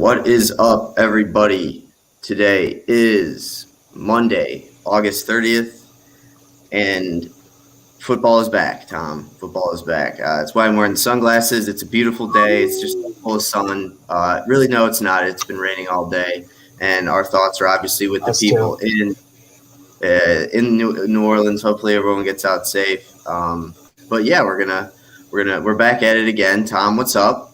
What is up, everybody? Today is Monday, August 30th, and football is back, Tom. Football is back. That's why I'm wearing sunglasses. It's a beautiful day. It's just full of sun. Really, no, it's not. It's been raining all day, and our thoughts are obviously with the Us too. people in New Orleans. Hopefully, everyone gets out safe. But yeah, we're back at it again. Tom, what's up?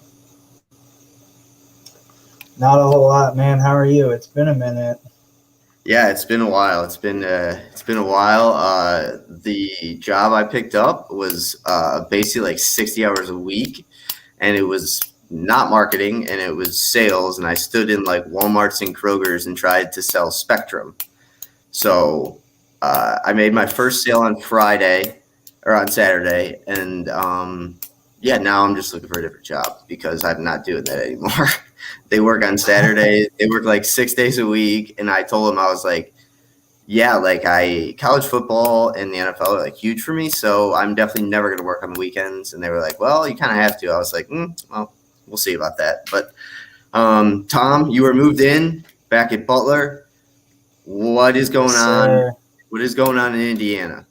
Not a whole lot, man. How are you? It's been a minute. Yeah, it's been a while. It's been a while. The job I picked up was basically like 60 hours a week, and it was not marketing, and it was sales. And I stood in like Walmart's and Kroger's and tried to sell Spectrum. So I made my first sale on Friday or on Saturday, and yeah, now I'm just looking for a different job because I'm not doing that anymore. They work on Saturdays. They work like 6 days a week. And I told them, I was like, yeah, like college football and the NFL are like huge for me. So I'm definitely never going to work on the weekends. And they were like, well, you kind of have to. I was like, well, we'll see about that. But Tom, you were moved in back at Butler. What is going on? Sir. What is going on in Indiana?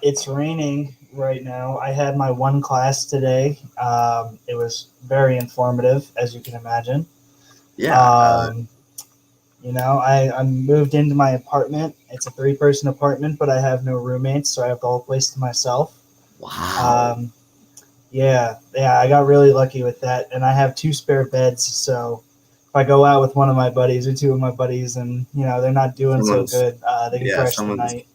It's raining right now. I had my one class today. It was very informative, as you can imagine. Yeah. I moved into my apartment. It's a 3-person apartment, but I have no roommates, so I have the whole place to myself. Wow. Yeah, I got really lucky with that, and I have 2 spare beds, so if I go out with one of my buddies or 2 of my buddies and, they're not doing so good, they can crash the night.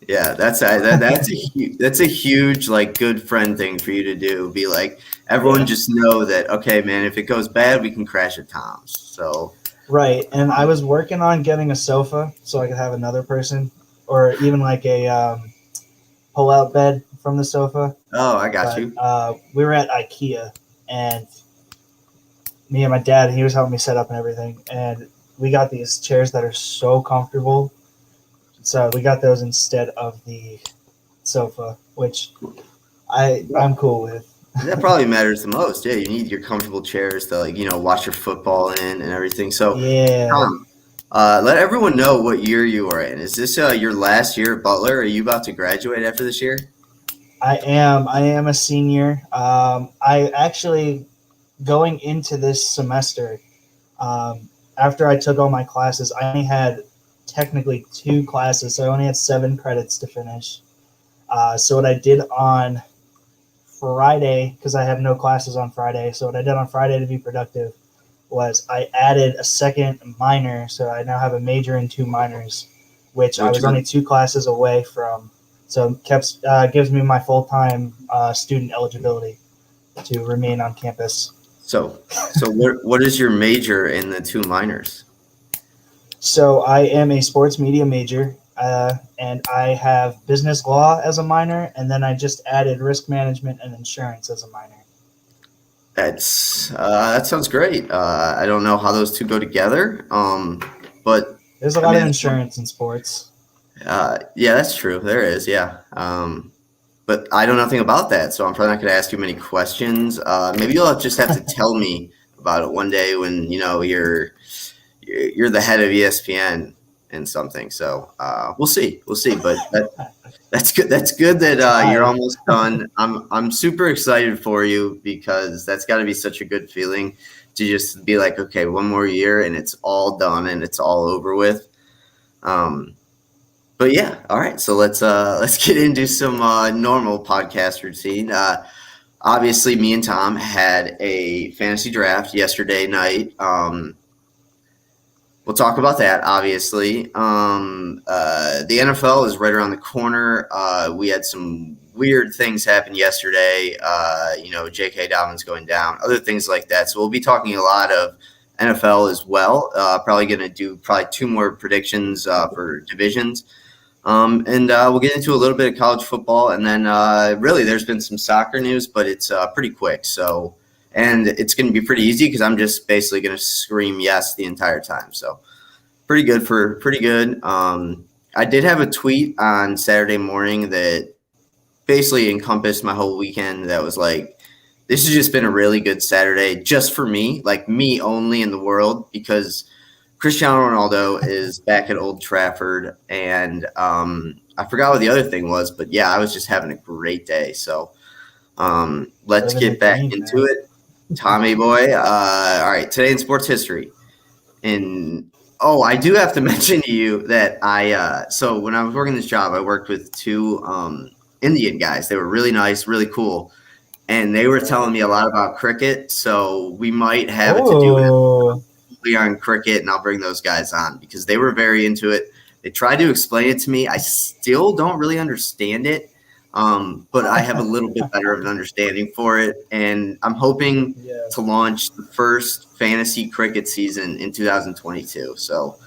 Yeah, that's a huge like good friend thing for you to do. Be like, everyone just know that, okay, man, if it goes bad, we can crash at Tom's. So right, and I was working on getting a sofa so I could have another person, or even like a pull-out bed from the sofa. Oh, I got you. We were at IKEA, and me and my dad, he was helping me set up and everything, and we got these chairs that are so comfortable. So we got those instead of the sofa, which I'm cool with. That probably matters the most. Yeah, you need your comfortable chairs to watch your football in and everything. So yeah, Tom, let everyone know what year you are in. Is this your last year at Butler? Are you about to graduate after this year? I am a senior. I actually, going into this semester, after I took all my classes, I only had technically 2 classes, so I only had 7 credits to finish. So what I did on Friday, because I have no classes on Friday, so what I did on Friday to be productive was I added a second minor, so I now have a major and 2 minors, which I was only 2 classes away from. So it gives me my full-time student eligibility to remain on campus. So what is your major in the 2 minors? So I am a sports media major, and I have business law as a minor, and then I just added risk management and insurance as a minor. That sounds great. I don't know how those 2 go together, but there's a lot of insurance in sports. Yeah, that's true. There is, yeah. But I know nothing about that, so I'm probably not going to ask you many questions. Maybe you'll just have to tell me about it one day when you're the head of ESPN and something. So we'll see. But that's good. That's good that you're almost done. I'm super excited for you because that's got to be such a good feeling to just be like, okay, one more year and it's all done and it's all over with. But yeah, all right. So let's get into some normal podcast routine. Obviously, me and Tom had a fantasy draft yesterday night. We'll talk about that, obviously. The NFL is right around the corner. We had some weird things happen yesterday. J.K. Dobbins going down, other things like that. So we'll be talking a lot of NFL as well. Probably going to do 2 more predictions for divisions. And we'll get into a little bit of college football. And then really there's been some soccer news, but it's pretty quick. So. And it's going to be pretty easy because I'm just basically going to scream yes the entire time. So pretty good. I did have a tweet on Saturday morning that basically encompassed my whole weekend. That was like, this has just been a really good Saturday just for me, like me only in the world, because Cristiano Ronaldo is back at Old Trafford, and I forgot what the other thing was, but yeah, I was just having a great day. So let's get back into it. Tommy boy. All right, today in sports history. I do have to mention to you that so when I was working this job, I worked with two Indian guys. They were really nice, really cool. And they were telling me a lot about cricket, so we might have it to do it on cricket, and I'll bring those guys on because they were very into it. They tried to explain it to me. I still don't really understand it, but I have a little bit better of an understanding for it, and I'm hoping to launch the first fantasy cricket season in 2022. So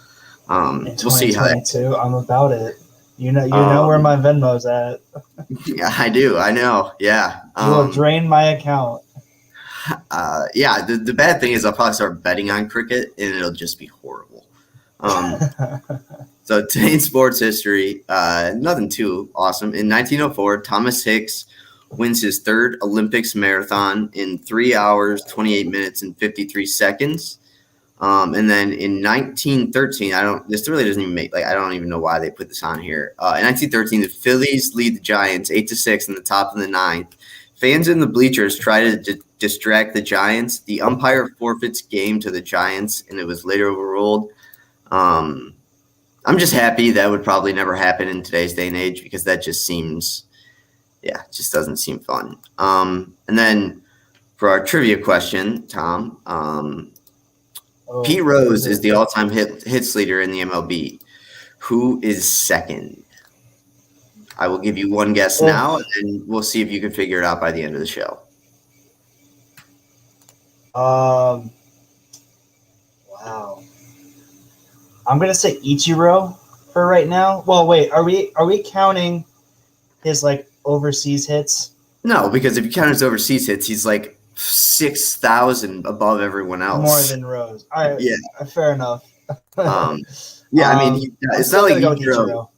we'll see how that. I'm about it. You know where my Venmo's at. Yeah, I do. I know. Yeah. You will drain my account. The bad thing is I'll probably start betting on cricket, and it'll just be horrible. So today in sports history, nothing too awesome. In 1904, Thomas Hicks wins his third Olympics marathon in 3 hours, 28 minutes, and 53 seconds. And then in 1913, this really doesn't even I don't even know why they put this on here. In 1913, the Phillies lead the Giants 8-6 in the top of the ninth. Fans in the bleachers try to distract the Giants. The umpire forfeits game to the Giants, and it was later overruled. I'm just happy that would probably never happen in today's day and age because that just seems, just doesn't seem fun. And then for our trivia question, Tom, Pete Rose is the all-time hits leader in the MLB. Who is second? I will give you one guess now, and we'll see if you can figure it out by the end of the show. Wow. I'm gonna say Ichiro for right now. Well, wait, are we counting his overseas hits? No, because if you count his overseas hits, he's 6,000 above everyone else. More than Rose. All right. Yeah. Fair enough. It's not like Ichiro.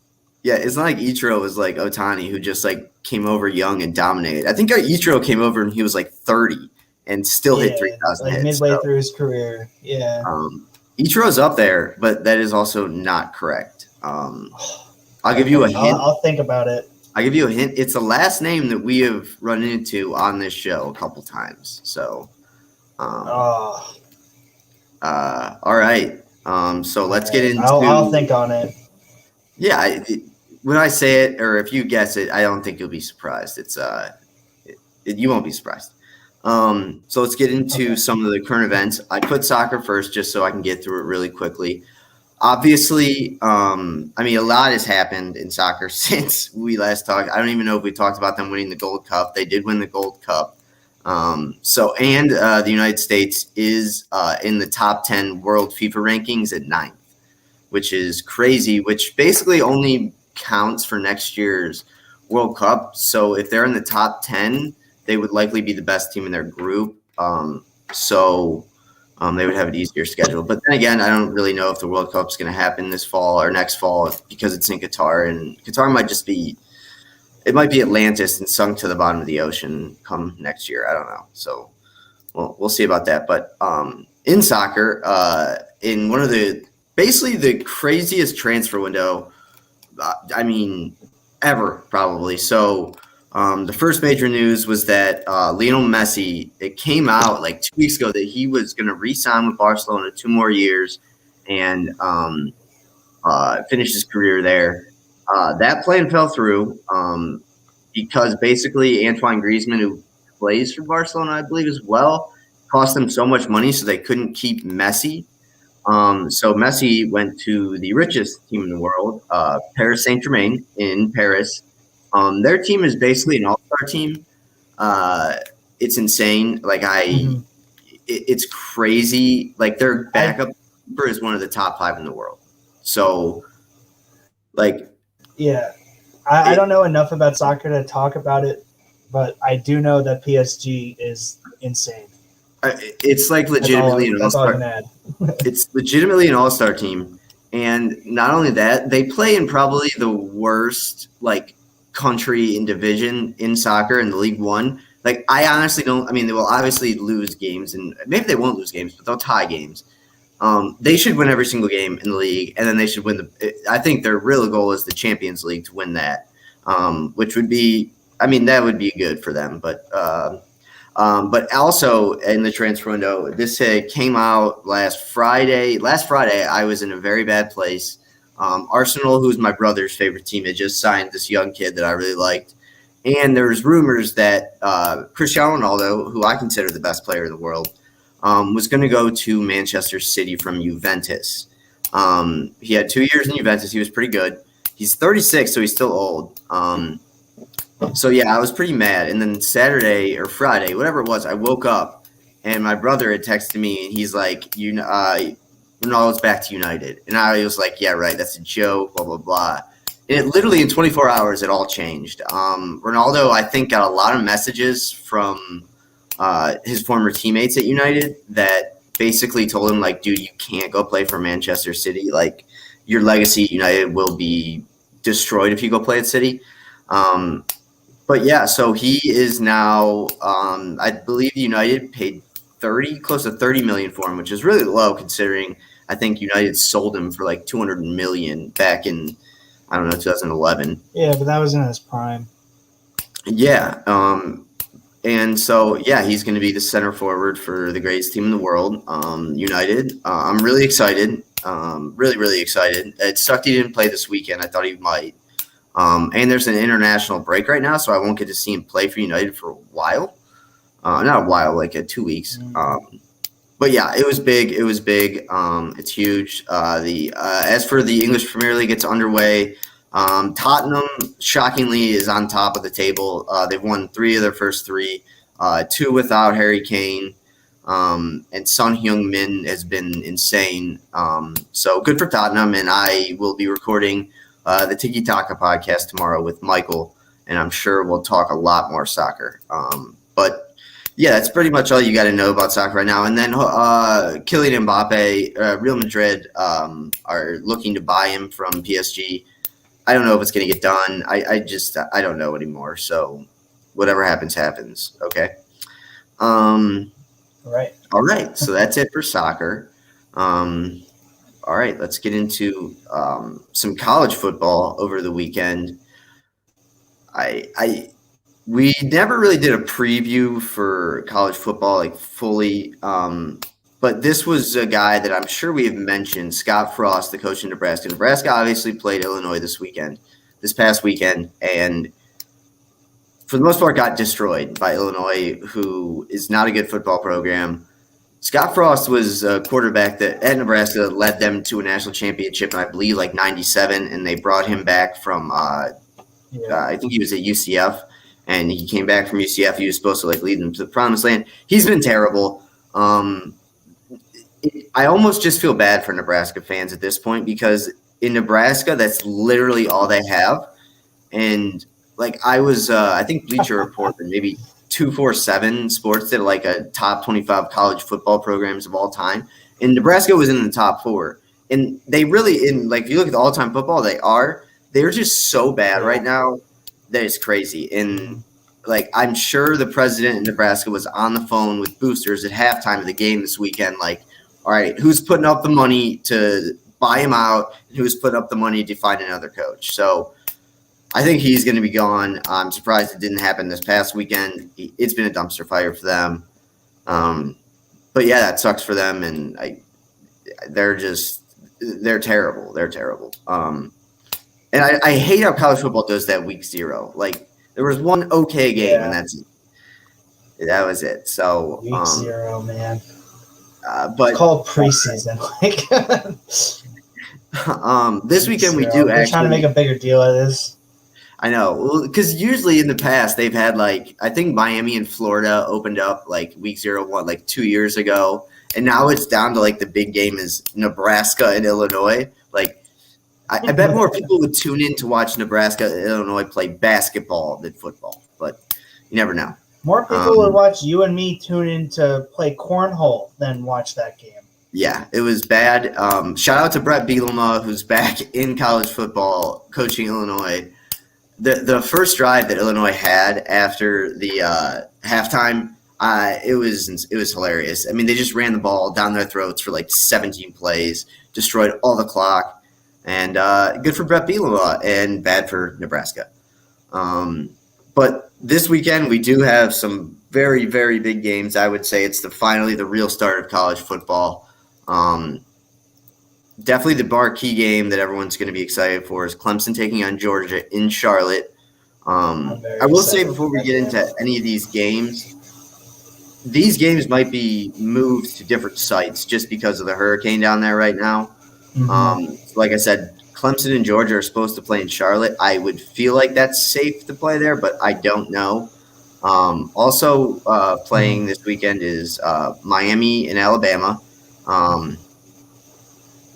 Yeah, it's not like Ichiro was like Ohtani, who just came over young and dominated. I think Ichiro came over and he was 30 and still hit 3,000 hits. Midway through his career. Yeah. Ichiro's up there, but that is also not correct. I'll give you a hint. I'll think about it. I'll give you a hint. It's the last name that we have run into on this show a couple times. So, all right. So let's get into. I'll think on it. Yeah, when I say it, or if you guess it, I don't think you'll be surprised. You won't be surprised. So let's get into some of the current events. I put soccer first just so I can get through it really quickly. Obviously, a lot has happened in soccer since we last talked. I don't even know if we talked about them winning the Gold Cup. They did win the Gold Cup. The United States is in the top 10 world FIFA rankings at 9th, which is crazy, which basically only counts for next year's World Cup. So if they're in the top 10, they would likely be the best team in their group. They would have an easier schedule. But then again, I don't really know if the World Cup is going to happen this fall or next fall because it's in Qatar. And Qatar might just be – it might be Atlantis and sunk to the bottom of the ocean come next year. I don't know. So we'll see about that. But in soccer, in one of basically the craziest transfer window, ever probably. So the first major news was that Lionel Messi, it came out 2 weeks ago that he was going to re-sign with Barcelona 2 more years and finish his career there. That plan fell through because basically Antoine Griezmann, who plays for Barcelona, I believe as well, cost them so much money so they couldn't keep Messi. So Messi went to the richest team in the world, Paris Saint-Germain in Paris. Their team is basically an all-star team. It's insane. It's crazy. Their backup keeper is one of the top 5 in the world. So, yeah, I don't know enough about soccer to talk about it, but I do know that PSG is insane. It's legitimately an all-star. It's legitimately an all-star team, and not only that, they play in probably the worst country in division in soccer in the League One. Like, I honestly don't. I mean, they will obviously lose games, and maybe they won't lose games, but they'll tie games. They should win every single game in the league, and then they should win I think their real goal is the Champions League to win that, which would be. I mean, that would be good for them, but also in the transfer window, this came out last Friday. Last Friday, I was in a very bad place. Arsenal, who's my brother's favorite team, had just signed this young kid that I really liked. And there's rumors that Cristiano Ronaldo, who I consider the best player in the world, was going to go to Manchester City from Juventus. He had 2 years in Juventus. He was pretty good. He's 36, so he's still old. So, yeah, I was pretty mad. And then Saturday or Friday, whatever it was, I woke up, and my brother had texted me, and he's like, Ronaldo's back to United. And I was like, yeah, right, that's a joke, blah, blah, blah. And it literally in 24 hours, it all changed. Ronaldo, I think, got a lot of messages from his former teammates at United that basically told him, like, dude, you can't go play for Manchester City. Like, your legacy at United will be destroyed if you go play at City. But yeah, so he is now. I believe United paid close to 30 million for him, which is really low considering. I think United sold him for like 200 million back in, I don't know, 2011. Yeah, but that was in his prime. Yeah, and so yeah, he's going to be the center forward for the greatest team in the world, United. I'm really excited. Really, really excited. It sucked he didn't play this weekend. I thought he might. And there's an international break right now, so I won't get to see him play for United for a while. Not a while, like 2 weeks. But yeah, it was big. It was big. It's huge. As for the English Premier League, it's underway. Tottenham, shockingly, is on top of the table. They've won 3 of their first 3, 2 without Harry Kane. And Son Heung-min has been insane. So good for Tottenham, and I will be recording the Tiki Taka podcast tomorrow with Michael, and I'm sure we'll talk a lot more soccer. But yeah, that's pretty much all you got to know about soccer right now. And then Kylian Mbappe, Real Madrid are looking to buy him from PSG. I don't know if it's going to get done. I don't know anymore. So whatever happens, happens. Okay. Right. All right. So that's it for soccer. All right, let's get into some college football over the weekend. We never really did a preview for college football, like fully, but this was a guy that I'm sure we have mentioned, Scott Frost, the coach in Nebraska. Nebraska obviously played Illinois this past weekend, and for the most part got destroyed by Illinois, who is not a good football program. Scott Frost was a quarterback that at Nebraska led them to a national championship in, I believe, like 97, and they brought him back from I think he was at UCF, and he came back from UCF. He was supposed to like lead them to the promised land. He's been terrible. I almost just feel bad for Nebraska fans at this point because in Nebraska, that's literally all they have. And like I think Bleacher Report and maybe 247 Sports did like a top 25 college football programs of all time, and Nebraska was in the top 4. And they really, if you look at the all-time football, they're just so bad right now that it's crazy. And like I'm sure the president in Nebraska was on the phone with boosters at halftime of the game this weekend. Like, all right, who's putting up the money to buy him out, and who's putting up the money to find another coach? So I think he's going to be gone. I'm surprised it didn't happen this past weekend. It's been a dumpster fire for them. But yeah, that sucks for them, and they're terrible. They're terrible. And I hate how college football does that week 0. Like there was one okay game, and that's it. That was it. So week 0, man. But it's called preseason. This weekend we do They're actually trying to make a bigger deal out of this. I know, because usually in the past they've had I think Miami and Florida opened up like week 0 like 2 years ago, and now it's down to like the big game is Nebraska and Illinois. Like I bet more people would tune in to watch Nebraska and Illinois play basketball than football, but you never know. More people would watch you and me tune in to play cornhole than watch that game. Yeah, it was bad. Shout out to Brett Bielema, who's back in college football coaching Illinois. The first drive that Illinois had after the halftime, it was hilarious. I mean, they just ran the ball down their throats for like 17 plays, destroyed all the clock, and good for Brett Bielema and bad for Nebraska. But this weekend we do have some very, very big games. I would say it's finally the real start of college football. Definitely the marquee game that everyone's going to be excited for is Clemson taking on Georgia in Charlotte. I will say before we get into any of these games might be moved to different sites just because of the hurricane down there right now. Like I said, Clemson and Georgia are supposed to play in Charlotte. I would feel like that's safe to play there, but I don't know. Also playing this weekend is Miami and Alabama.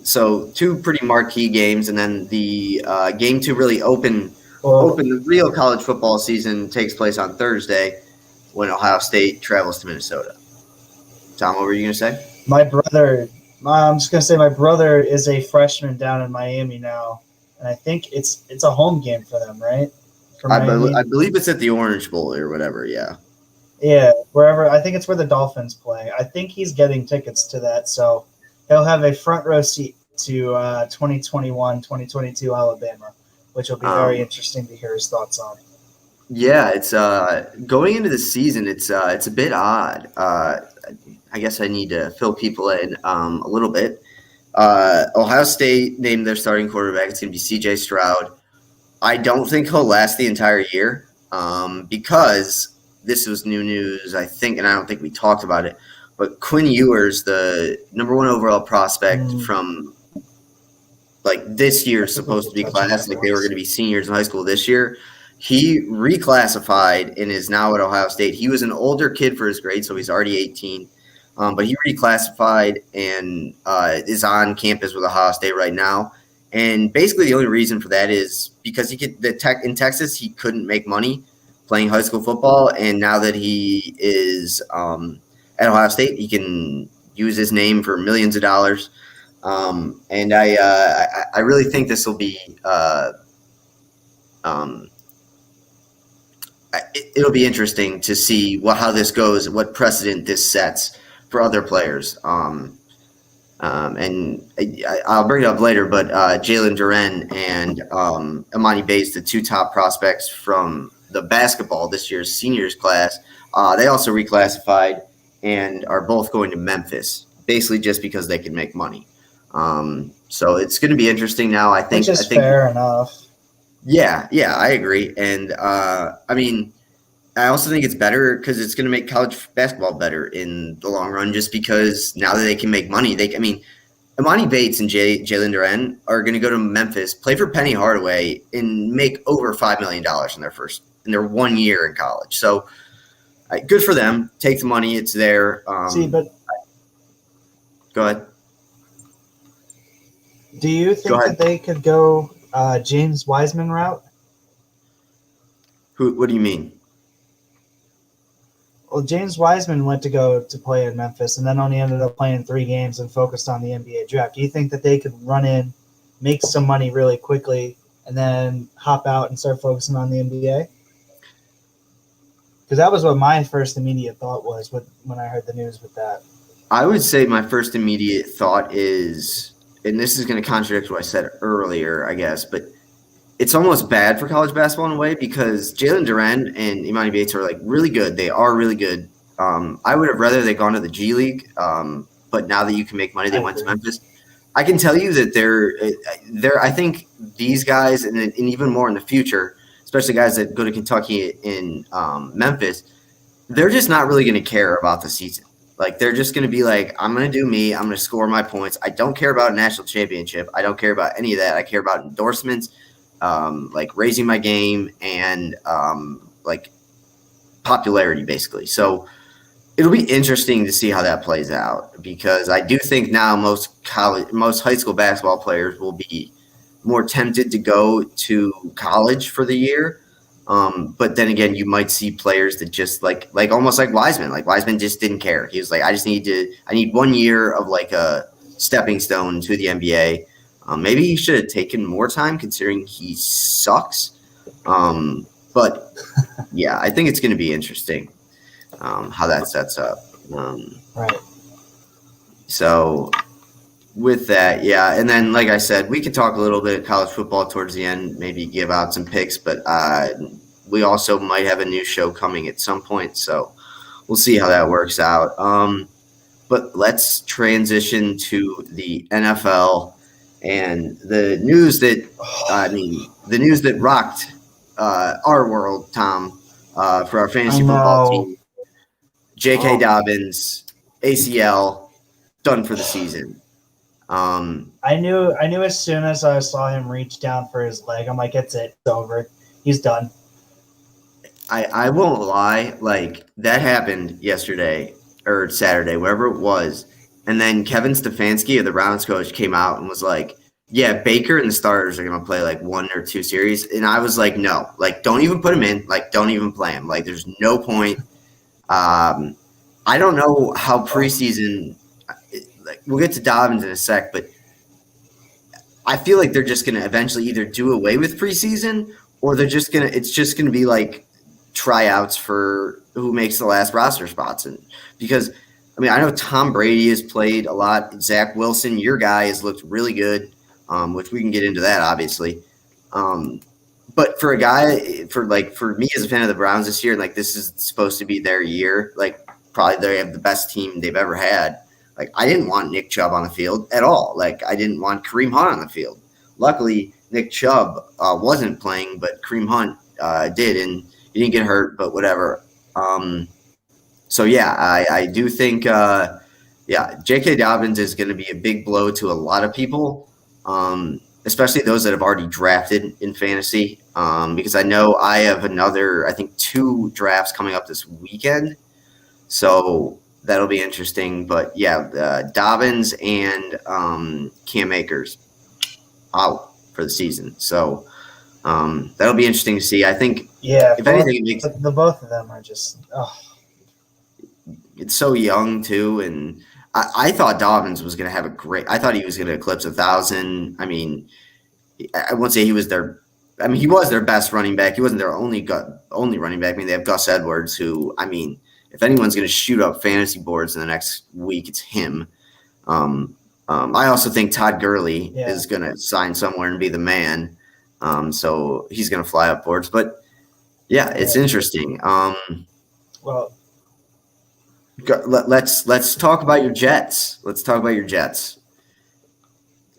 So two pretty marquee games, and then the game to really open the real college football season takes place on Thursday when Ohio State travels to Minnesota. Tom, what were you going to say? I'm just going to say my brother is a freshman down in Miami now, and I think it's a home game for them, right? I believe it's at the Orange Bowl or whatever, yeah. Yeah, wherever. I think it's where the Dolphins play. I think he's getting tickets to that, so he'll have a front row seat to 2021-2022 Alabama, which will be very interesting to hear his thoughts on. Yeah, it's going into the season. It's a bit odd. I guess I need to fill people in a little bit. Ohio State named their starting quarterback. It's going to be C.J. Stroud. I don't think he'll last the entire year because this was new news, I think, and I don't think we talked about it. But Quinn Ewers, the number 1 overall prospect from like this year, supposed to be class, like they were going to be seniors in high school this year. He reclassified and is now at Ohio State. He was an older kid for his grade, so he's already 18. But he reclassified and is on campus with Ohio State right now. And basically the only reason for that is because in Texas he couldn't make money playing high school football, and now that he is at Ohio State, he can use his name for millions of dollars. And I really think this will be it'll be interesting to see how this goes, what precedent this sets for other players. And I'll bring it up later, but Jalen Duren and Emoni Bates, the 2 top prospects from the basketball this year's seniors class, they also reclassified and are both going to Memphis, basically just because they can make money. So it's going to be interesting now. I think fair enough. Yeah, I agree. And I mean, I also think it's better because it's going to make college basketball better in the long run, just because now that they can make money, Emoni Bates and Jalen Duren are going to go to Memphis, play for Penny Hardaway, and make over $5 million in their 1 year in college. So good for them. Take the money; it's there. But go ahead. Do you think that they could go James Wiseman route? What do you mean? Well, James Wiseman went to go to play in Memphis and then only ended up playing 3 games and focused on the NBA draft. Do you think that they could run in, make some money really quickly, and then hop out and start focusing on the NBA? Because that was what my first immediate thought was when I heard the news with that. I would say my first immediate thought is, and this is going to contradict what I said earlier, I guess, but it's almost bad for college basketball in a way because Jalen Duren and Emoni Bates are like really good. They are really good. I would have rather they gone to the G League, but now that you can make money, they went to Memphis. I can tell you that they're. I think these guys, and even more in the future, especially guys that go to Kentucky and Memphis, they're just not really going to care about the season. Like, they're just going to be like, I'm going to do me. I'm going to score my points. I don't care about a national championship. I don't care about any of that. I care about endorsements, like raising my game, and like popularity, basically. So it'll be interesting to see how that plays out, because I do think now most high school basketball players will be more tempted to go to college for the year. But then again, you might see players that just like almost like Wiseman. Like, Wiseman just didn't care. He was like, I need 1 year of like a stepping stone to the NBA. Maybe he should have taken more time considering he sucks. But yeah, I think it's going to be interesting. how that sets up. Right. So with that, yeah, and then like I said, we could talk a little bit of college football towards the end, maybe give out some picks, but we also might have a new show coming at some point, so we'll see how that works out. But let's transition to the NFL and the news that rocked our world, Tom, for our fantasy football team. J.K. Dobbins, ACL, done for the season. I knew as soon as I saw him reach down for his leg, I'm like, it's over. He's done. I won't lie, like that happened yesterday or Saturday, wherever it was. And then Kevin Stefanski, of the Browns coach, came out and was like, yeah, Baker and the starters are going to play like 1 or 2 series. And I was like, no, like don't even put him in. Like don't even play him. Like there's no point. I don't know how preseason – like we'll get to Dobbins in a sec, but I feel like they're just going to eventually either do away with preseason or they're just going to – it's just going to be like tryouts for who makes the last roster spots. And because – I mean, I know Tom Brady has played a lot. Zach Wilson, your guy, has looked really good, which we can get into that, obviously. But for a guy, for me as a fan of the Browns this year, like this is supposed to be their year. Like probably they have the best team they've ever had. Like I didn't want Nick Chubb on the field at all. Like I didn't want Kareem Hunt on the field. Luckily, Nick Chubb wasn't playing, but Kareem Hunt did, and he didn't get hurt. But whatever. So, yeah, I do think, J.K. Dobbins is going to be a big blow to a lot of people, especially those that have already drafted in fantasy, because I know I have I think 2 drafts coming up this weekend. So that'll be interesting. But, yeah, Dobbins and Cam Akers out for the season. So that'll be interesting to see. I think, if anything, the both of them are just it's so young too, and I thought Dobbins was going to have I thought he was going to eclipse 1,000. I mean, I won't say he was their best running back. He wasn't their only running back. I mean, they have Gus Edwards, who, I mean, if anyone's going to shoot up fantasy boards in the next week, it's him. I also think Todd Gurley is going to sign somewhere and be the man. So he's going to fly up boards, but yeah, it's interesting. Well, let's talk about your Jets. I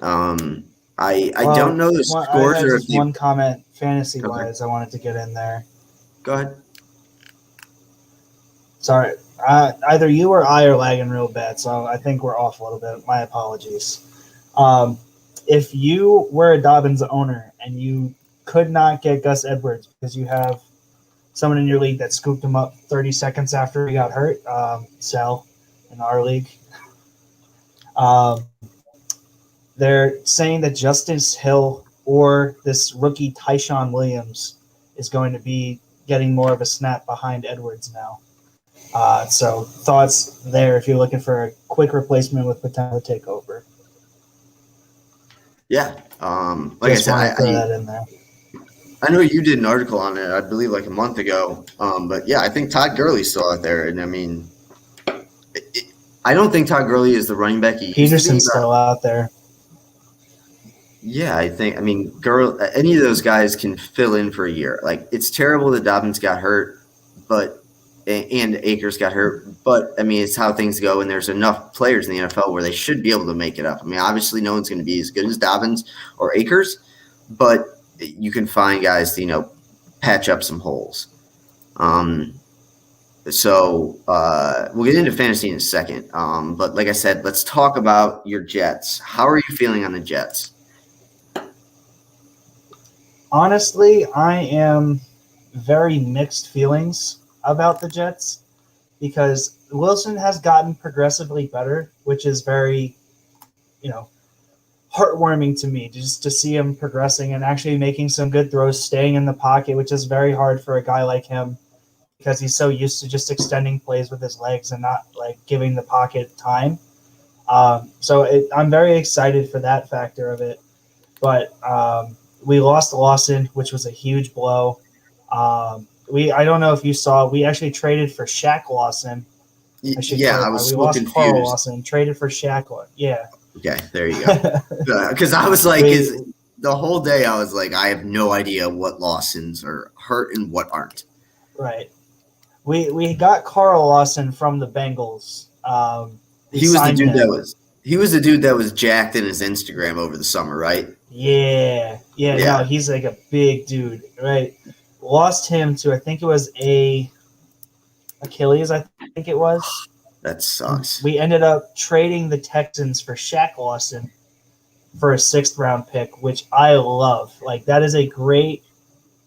don't know the scores. I had just one comment fantasy wise. I wanted to get in there. Go ahead. Sorry, either you or I are lagging real bad, so I think we're off a little bit. My apologies. If you were a Dobbins owner and you could not get Gus Edwards because you have someone in your league that scooped him up 30 seconds after he got hurt, sell in our league. They're saying that Justice Hill or this rookie Tyshawn Williams is going to be getting more of a snap behind Edwards now. So thoughts there if you're looking for a quick replacement with potential takeover. Yeah. Like Just I said, throw that in there. I know you did an article on it, I believe, like a month ago. But yeah, I think Todd Gurley's still out there, and I mean, I don't think Todd Gurley is the running back he used to be. Peterson's still out there. Yeah, any of those guys can fill in for a year. Like it's terrible that Dobbins got hurt, and Akers got hurt, but I mean it's how things go, and there's enough players in the NFL where they should be able to make it up. I mean, obviously, no one's going to be as good as Dobbins or Akers, but you can find guys to, patch up some holes. So we'll get into fantasy in a second. But like I said, let's talk about your Jets. How are you feeling on the Jets? Honestly, I am very mixed feelings about the Jets because Wilson has gotten progressively better, which is very, heartwarming to me just to see him progressing and actually making some good throws, staying in the pocket, which is very hard for a guy like him because he's so used to just extending plays with his legs and not like giving the pocket time. I'm very excited for that factor of it. But we lost Lawson, which was a huge blow. I don't know if you saw, we actually traded for Shaq Lawson. Yeah, I was We so lost confused. Carl Lawson, traded for Shaq. Yeah. Okay, there you go. Because I was like, the whole day I was like, I have no idea what Lawsons are hurt and what aren't. Right. We got Carl Lawson from the Bengals. He was the dude that was jacked in his Instagram over the summer, right? Yeah. No, he's like a big dude, right? Lost him to, I think it was Achilles, I think it was. That sucks. We ended up trading the Texans for Shaq Lawson for a 6th round pick, which I love. Like, that is a great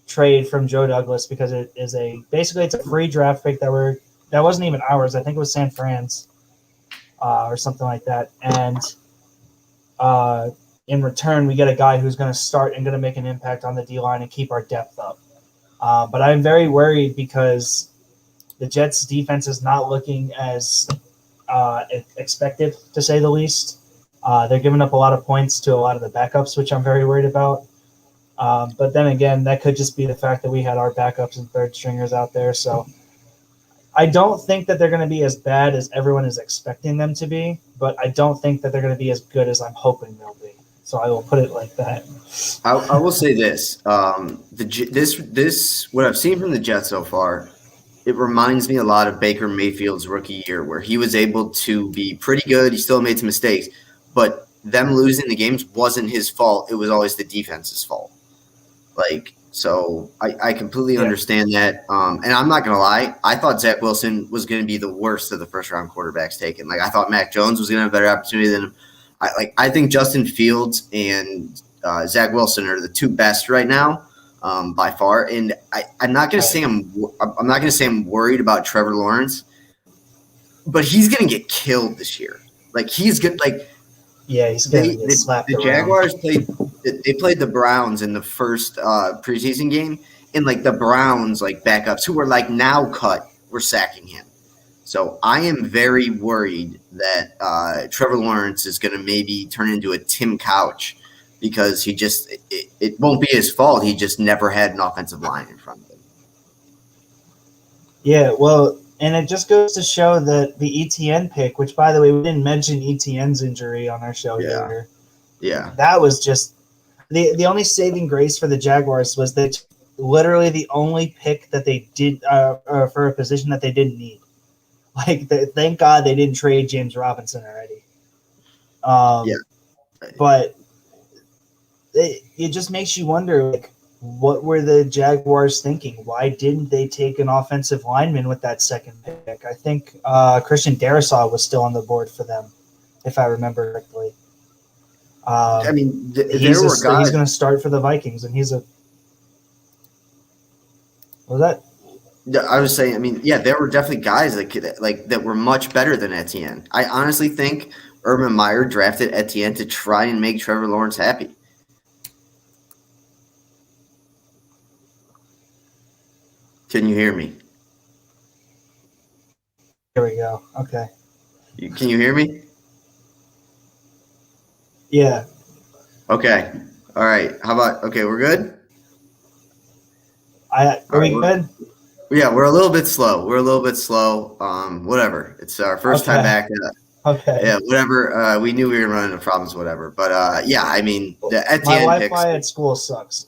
trade from Joe Douglas because it is basically it's a free draft pick that wasn't even ours. I think it was San Fran's or something like that. And in return, we get a guy who's going to start and going to make an impact on the D-line and keep our depth up. But I'm very worried because the Jets' defense is not looking as expected, to say the least. They're giving up a lot of points to a lot of the backups, which I'm very worried about. But then again, that could just be the fact that we had our backups and third stringers out there. So I don't think that they're going to be as bad as everyone is expecting them to be, but I don't think that they're going to be as good as I'm hoping they'll be. So I will put it like that. I will say this: what I've seen from the Jets so far, it reminds me a lot of Baker Mayfield's rookie year, where he was able to be pretty good. He still made some mistakes, but them losing the games wasn't his fault. It was always the defense's fault. So I completely understand that. And I'm not going to lie. I thought Zach Wilson was going to be the worst of the first-round quarterbacks taken. I thought Mac Jones was going to have a better opportunity than him. I think Justin Fields and Zach Wilson are the two best right now by far. And I'm not going to say I'm worried about Trevor Lawrence, but he's going to get killed this year. He's good. Yeah, he's going to get slapped the Jaguars played the Browns in the first preseason game, and the Browns backups who were now cut were sacking him. So I am very worried that Trevor Lawrence is going to maybe turn into a Tim Couch because it won't be his fault. He just never had an offensive line in front of him. Yeah, well, and it just goes to show that the ETN pick, which, by the way, we didn't mention ETN's injury on our show here. Yeah. That was just the only saving grace for the Jaguars was that literally the only pick that they did for a position that they didn't need. Thank God they didn't trade James Robinson already. But it just makes you wonder, what were the Jaguars thinking? Why didn't they take an offensive lineman with that second pick? I think Christian Darrisaw was still on the board for them, if I remember correctly. He's going to start for the Vikings, and he's a. What was that? I was saying, there were definitely guys that were much better than Etienne. I honestly think Urban Meyer drafted Etienne to try and make Trevor Lawrence happy. Can you hear me? Here we go. Okay. Can you hear me? Yeah. Okay. All right. How about we're good? Are we good? Yeah, we're a little bit slow. Whatever. It's our first time back. Okay. Yeah, whatever. We knew we were running into problems, whatever. But the Etienne my picks. Wi-Fi at school sucks.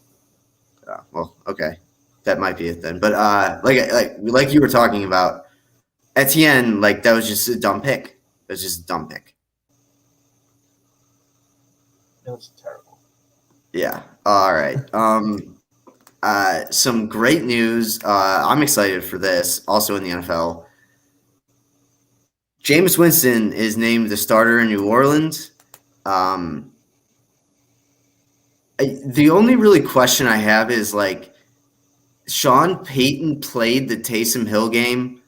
Well, okay, that might be it then. But like you were talking about, Etienne, that was just a dumb pick. It was just a dumb pick. It was terrible. Yeah. All right. Some great news. I'm excited for this. Also in the NFL, Jameis Winston is named the starter in New Orleans. The only really question I have is Sean Payton played the Taysom Hill game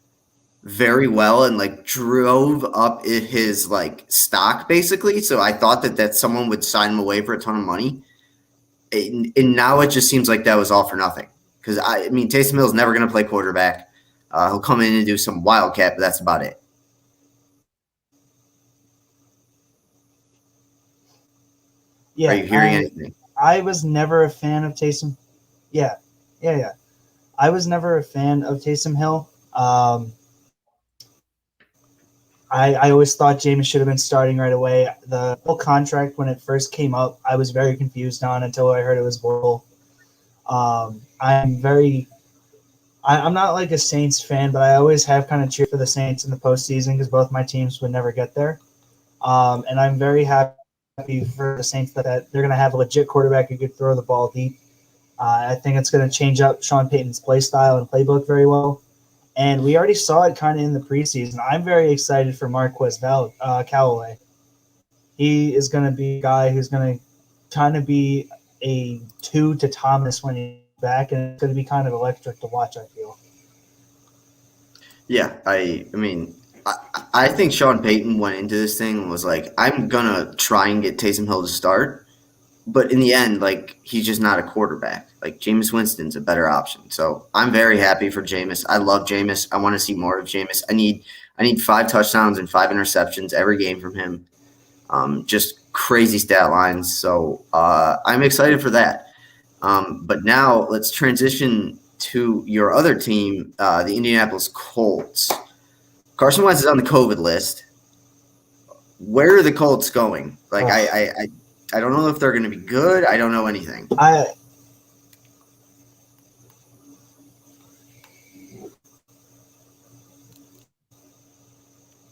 very well and drove up his stock basically. So I thought that someone would sign him away for a ton of money. And now it just seems like that was all for nothing. Because, Taysom Hill's never going to play quarterback. He'll come in and do some wildcat, but that's about it. Yeah, are you hearing anything? I was never a fan of Taysom. Yeah. I was never a fan of Taysom Hill. I always thought Jameis should have been starting right away. The whole contract, when it first came up, I was very confused on until I heard it was voidable. I'm not like a Saints fan, but I always have kind of cheered for the Saints in the postseason because both my teams would never get there. And I'm very happy for the Saints that they're going to have a legit quarterback who could throw the ball deep. I think it's going to change up Sean Payton's play style and playbook very well. And we already saw it kind of in the preseason. I'm very excited for Marquez Callaway. He is going to be a guy who's going to kind of be a 2 to Thomas when he's back, and it's going to be kind of electric to watch, I feel. Yeah, I mean, I think Sean Payton went into this thing and was like, I'm going to try and get Taysom Hill to start. But in the end, like, he's just not a quarterback. Like, Jameis Winston's a better option. So I'm very happy for Jameis. I love Jameis. I want to see more of Jameis. I need 5 touchdowns and 5 interceptions every game from him. Just crazy stat lines. So I'm excited for that. But now let's transition to your other team, the Indianapolis Colts. Carson Wentz is on the COVID list. Where are the Colts going? Like, I don't know if they're going to be good. I don't know anything.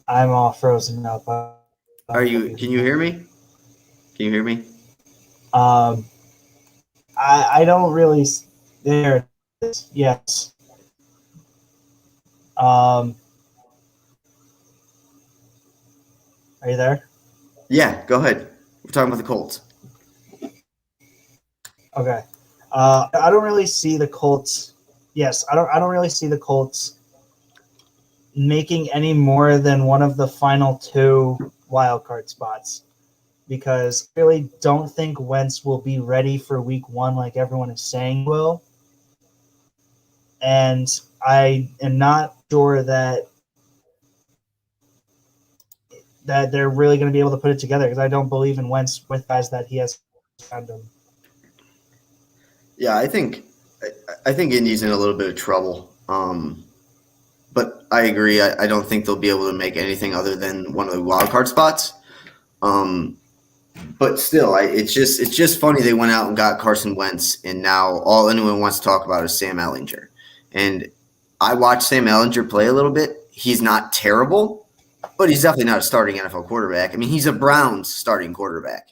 I'm all frozen up. Can you hear me? Can you hear me? I don't really. There it is. Yes. Are you there? Yeah, go ahead. We're talking about the Colts. Okay. I don't really see the Colts. Yes, I don't really see the Colts making any more than one of the final 2 wild card spots, because I really don't think Wentz will be ready for week 1 like everyone is saying will. And I am not sure that they're really going to be able to put it together, because I don't believe in Wentz with guys that he has around him. Yeah, I think Indy's in a little bit of trouble. But I agree. I don't think they'll be able to make anything other than one of the wild card spots. But still, it's just funny they went out and got Carson Wentz, and now all anyone wants to talk about is Sam Ehlinger. And I watched Sam Ehlinger play a little bit. He's not terrible, but he's definitely not a starting NFL quarterback. I mean, he's a Browns starting quarterback.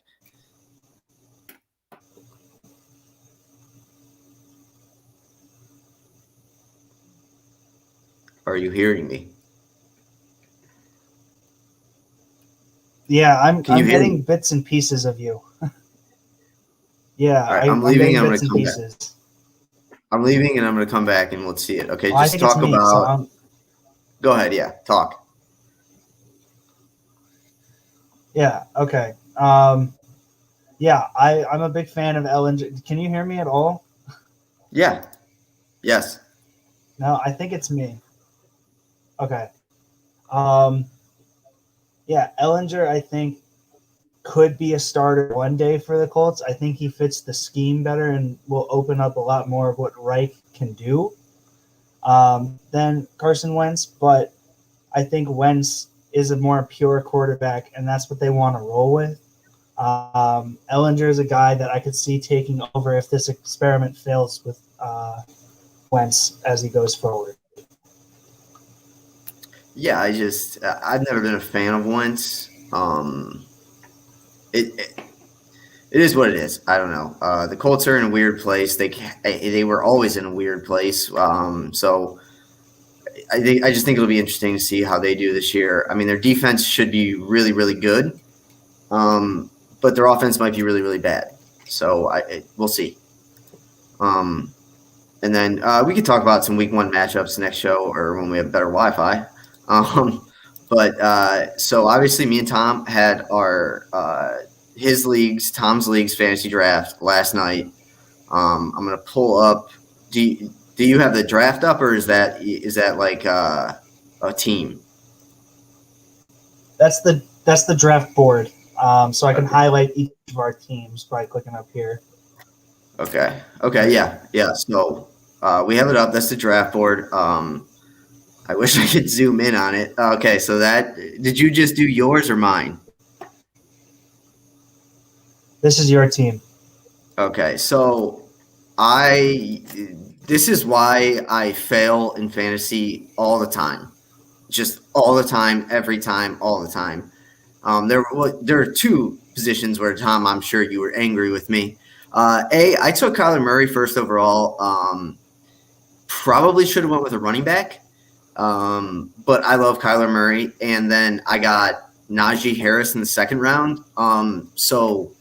Are you hearing me? Yeah, I'm getting bits and pieces of you. Yeah, right, I'm leaving. I'm going to come pieces. back. I'm leaving, and I'm going to come back, and let's see it. Okay, well, just talk about. So go ahead. Yeah, talk. Yeah. Okay. Yeah, I'm a big fan of Ehlinger. Can you hear me at all? Yeah. Yes. No, I think it's me. Okay. Yeah, Ehlinger, I think, could be a starter one day for the Colts. I think he fits the scheme better and will open up a lot more of what Reich can do than Carson Wentz. But I think Wentz is a more pure quarterback, and that's what they want to roll with. Ehlinger is a guy that I could see taking over if this experiment fails with Wentz as he goes forward. Yeah, I've never been a fan of Wentz. It is what it is. I don't know. The Colts are in a weird place. They were always in a weird place. So I just think it'll be interesting to see how they do this year. I mean, their defense should be really, really good, but their offense might be really, really bad. So we'll see. And then we could talk about some Week 1 matchups next show or when we have better Wi-Fi. So obviously me and Tom had our Tom's leagues fantasy draft last night. I'm gonna pull up. Do you have the draft up, or is that like a team? That's the draft board. So I can highlight each of our teams by clicking up here. Okay. Yeah. So We have it up. That's the draft board. I wish I could zoom in on it. Okay, so did you just do yours or mine? This is your team. Okay, so this is why I fail in fantasy all the time. Just all the time, every time, all the time. There are two positions where, Tom, I'm sure you were angry with me. I took Kyler Murray first overall. Probably should have went with a running back. But I love Kyler Murray. And then I got Najee Harris in the second round. So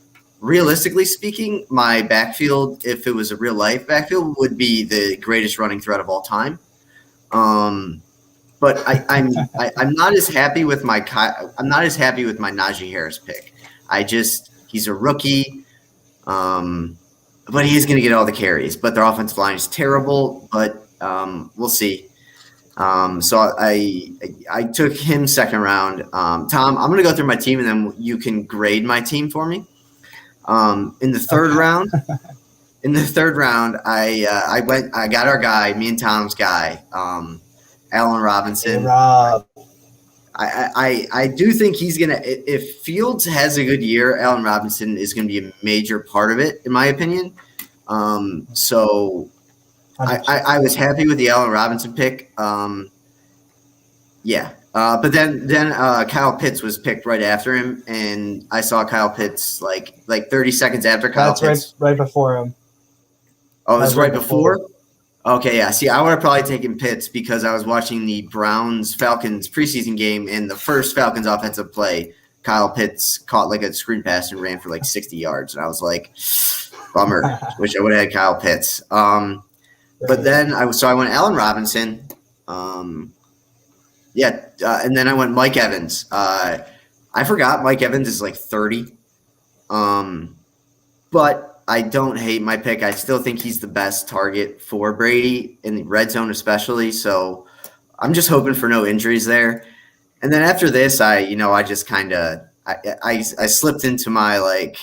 realistically speaking, my backfield, if it was a real life backfield, would be the greatest running threat of all time. But I'm not as happy with my Najee Harris pick. He's a rookie, but he is going to get all the carries. But their offensive line is terrible. But we'll see. So I took him second round. Tom, I'm going to go through my team, and then you can grade my team for me. In the third round, I got our guy, me and Tom's guy, Allen Robinson. Hey, Rob. I do think he's gonna. If Fields has a good year, Allen Robinson is going to be a major part of it, in my opinion. So I was happy with the Allen Robinson pick. Yeah. But then Kyle Pitts was picked right after him, and I saw Kyle Pitts like 30 seconds after Kyle Pitts. That's right before him. Oh, it was right before? Okay, yeah. See, I would have probably taken Pitts because I was watching the Browns-Falcons preseason game, and the first Falcons offensive play, Kyle Pitts caught like a screen pass and ran for like 60 yards, and I was like, bummer. Wish I would have had Kyle Pitts. But then I went Allen Robinson. And then I went Mike Evans. I forgot Mike Evans is like 30. But I don't hate my pick. I still think he's the best target for Brady in the red zone especially. So I'm just hoping for no injuries there. And then after this, I just kind of I slipped into my like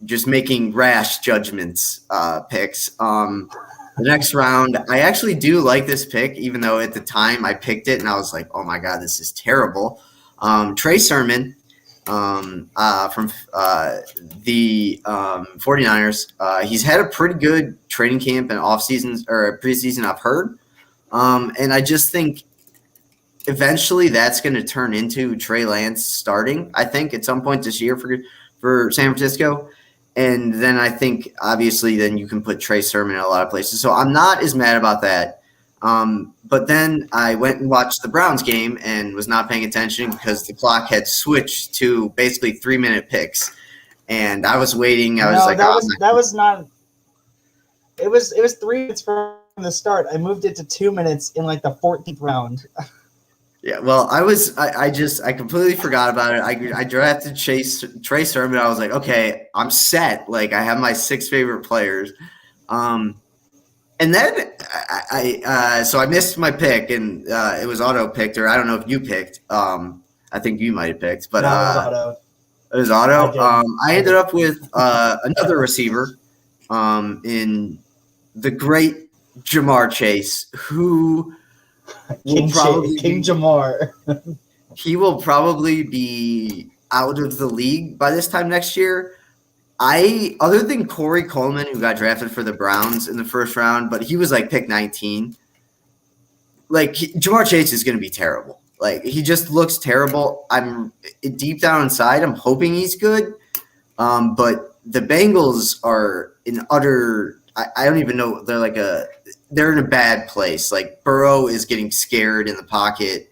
just making rash judgments picks. The next round, I actually do like this pick, even though at the time I picked it and I was like, oh my God, this is terrible. Trey Sermon from the 49ers. He's had a pretty good training camp and preseason, I've heard. And I just think eventually that's going to turn into Trey Lance starting, I think, at some point this year for San Francisco. And then I think, obviously, then you can put Trey Sermon in a lot of places. So I'm not as mad about that. But then I went and watched the Browns game and was not paying attention because the clock had switched to basically 3-minute picks. And I was waiting. I was like, that was not – it was 3 minutes from the start. I moved it to 2 minutes in like the 14th round. Yeah, well, I completely forgot about it. I drafted Trey Sermon. I was like, okay, I'm set. Like, I have my 6 favorite players. And then so I missed my pick, and it was auto-picked, or I don't know if you picked. I think you might have picked. But it was auto. I ended up with another receiver in the great Jamar Chase, who – King Jamar. He will probably be out of the league by this time next year. Other than Corey Coleman, who got drafted for the Browns in the first round, but he was like pick 19. Like Jamar Chase is going to be terrible. Like he just looks terrible. I'm deep down inside, I'm hoping he's good. But the Bengals are in utter. I don't even know. They're in a bad place. Like Burrow is getting scared in the pocket.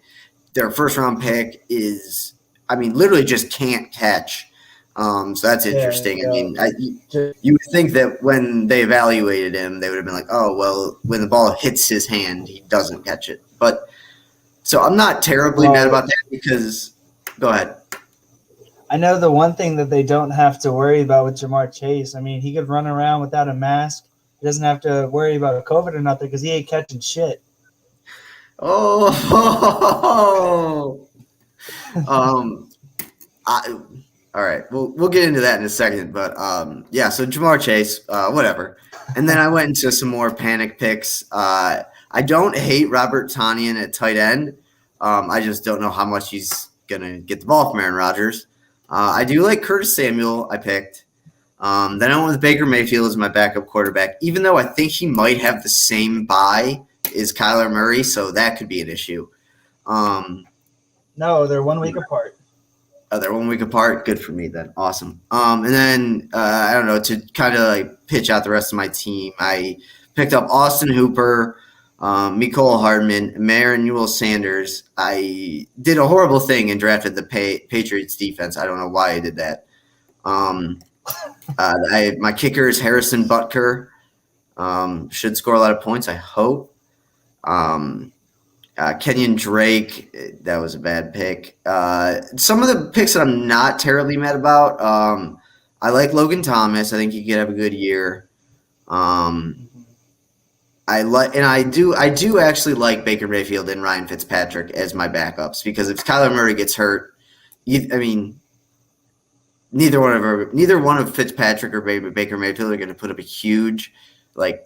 Their first round pick is, literally just can't catch. So that's interesting. Yeah. You would think that when they evaluated him, they would have been like, oh, well, when the ball hits his hand, he doesn't catch it. But so I'm not terribly mad about that because go ahead. I know the one thing that they don't have to worry about with Jamar Chase. He could run around without a mask. He doesn't have to worry about COVID or nothing because he ain't catching shit. All right, we'll get into that in a second, but yeah. So Jamar Chase, whatever, and then I went into some more panic picks. I don't hate Robert Tonyan at tight end. I just don't know how much he's gonna get the ball from Aaron Rodgers. I do like Curtis Samuel. I picked. Then I went with Baker Mayfield as my backup quarterback, even though I think he might have the same bye as Kyler Murray, so that could be an issue. No, they're 1 week apart. Oh, they're 1 week apart. Good for me then. Awesome. And then I don't know, to kind of like pitch out the rest of my team, I picked up Austin Hooper, Mecole Hardman, Emmanuel Sanders. I did a horrible thing and drafted the Patriots defense. I don't know why I did that. My kicker is Harrison Butker. Should score a lot of points, I hope. Kenyon Drake, that was a bad pick. Some of the picks that I'm not terribly mad about. I like Logan Thomas. I think he could have a good year. I do actually like Baker Mayfield and Ryan Fitzpatrick as my backups, because if Kyler Murray gets hurt, neither one of Fitzpatrick or Baker Mayfield are going to put up a huge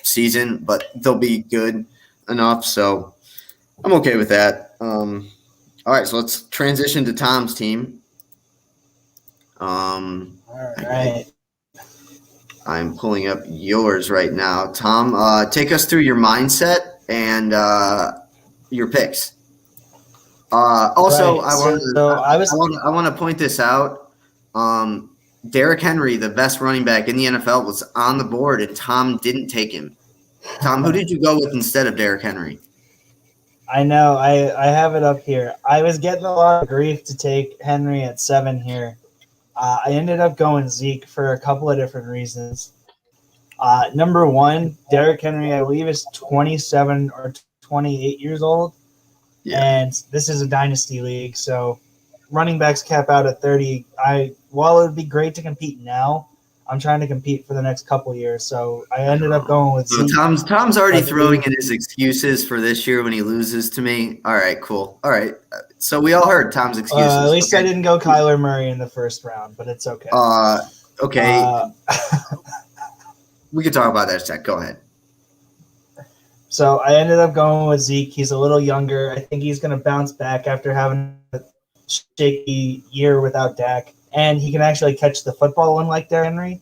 season, but they'll be good enough. So I'm okay with that. All right, so let's transition to Tom's team. All right. I'm pulling up yours right now. Tom, take us through your mindset and your picks. Also, right. I want to point this out. Derrick Henry, the best running back in the NFL, was on the board, and Tom didn't take him. Tom, who did you go with instead of Derrick Henry? I know. I have it up here. I was getting a lot of grief to take Henry at 7 here. I ended up going Zeke for a couple of different reasons. Number one, Derrick Henry, I believe, is 27 or 28 years old. Yeah. And this is a dynasty league, so running backs cap out at 30. While it would be great to compete now, I'm trying to compete for the next couple years. So I ended up going with Zeke. Tom's already throwing in his excuses for this year when he loses to me. All right, cool. All right. So we all heard Tom's excuses. At least I didn't go Kyler Murray in the first round, but it's okay. Okay. We could talk about that in a sec. Go ahead. So I ended up going with Zeke. He's a little younger. I think he's going to bounce back after having a shaky year without Dak. And he can actually catch the football, unlike Derrick Henry.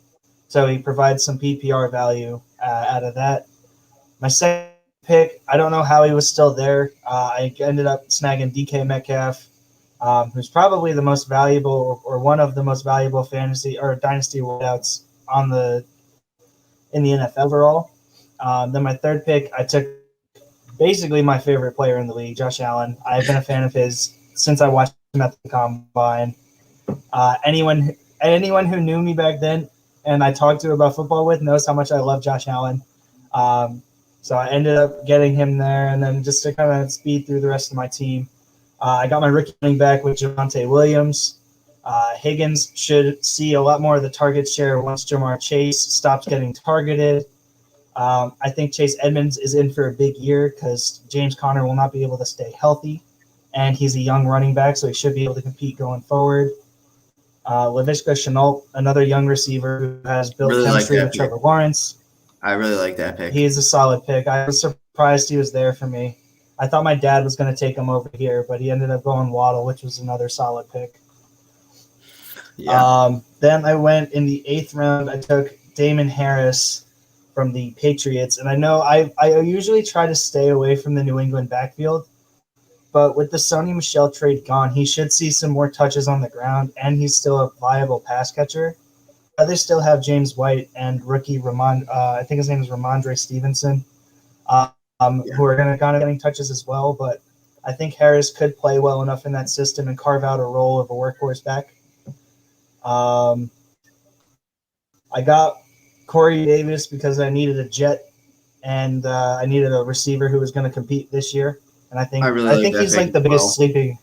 So he provides some PPR value out of that. My second pick, I don't know how he was still there. I ended up snagging DK Metcalf, who's probably the most valuable or one of the most valuable fantasy or dynasty wideouts in the NFL overall. Then my third pick, I took basically my favorite player in the league, Josh Allen. I've been a fan of his since I watched him at the Combine. Anyone who knew me back then and I talked to about football with knows how much I love Josh Allen. So I ended up getting him there, and then just to kind of speed through the rest of my team, I got my rookie running back with Javonte Williams. Higgins should see a lot more of the target share once Jamar Chase stops getting targeted. I think Chase Edmonds is in for a big year because James Conner will not be able to stay healthy, and he's a young running back, so he should be able to compete going forward. Laviska Shenault, another young receiver who has built chemistry with Trevor Lawrence. I really like that pick. He's a solid pick. I was surprised he was there for me. I thought my dad was going to take him over here, but he ended up going Waddle, which was another solid pick. Yeah. Then I went in the 8th round. I took Damon Harris from the Patriots. And I know I usually try to stay away from the New England backfield, but with the Sony Michel trade gone, he should see some more touches on the ground, and he's still a viable pass catcher. They still have James White and rookie I think his name is Ramondre Stevenson, who are going to kind of getting touches as well. But I think Harris could play well enough in that system and carve out a role of a workhorse back. I got Corey Davis because I needed a jet, and I needed a receiver who was going to compete this year. And I think he's like the biggest sleeping.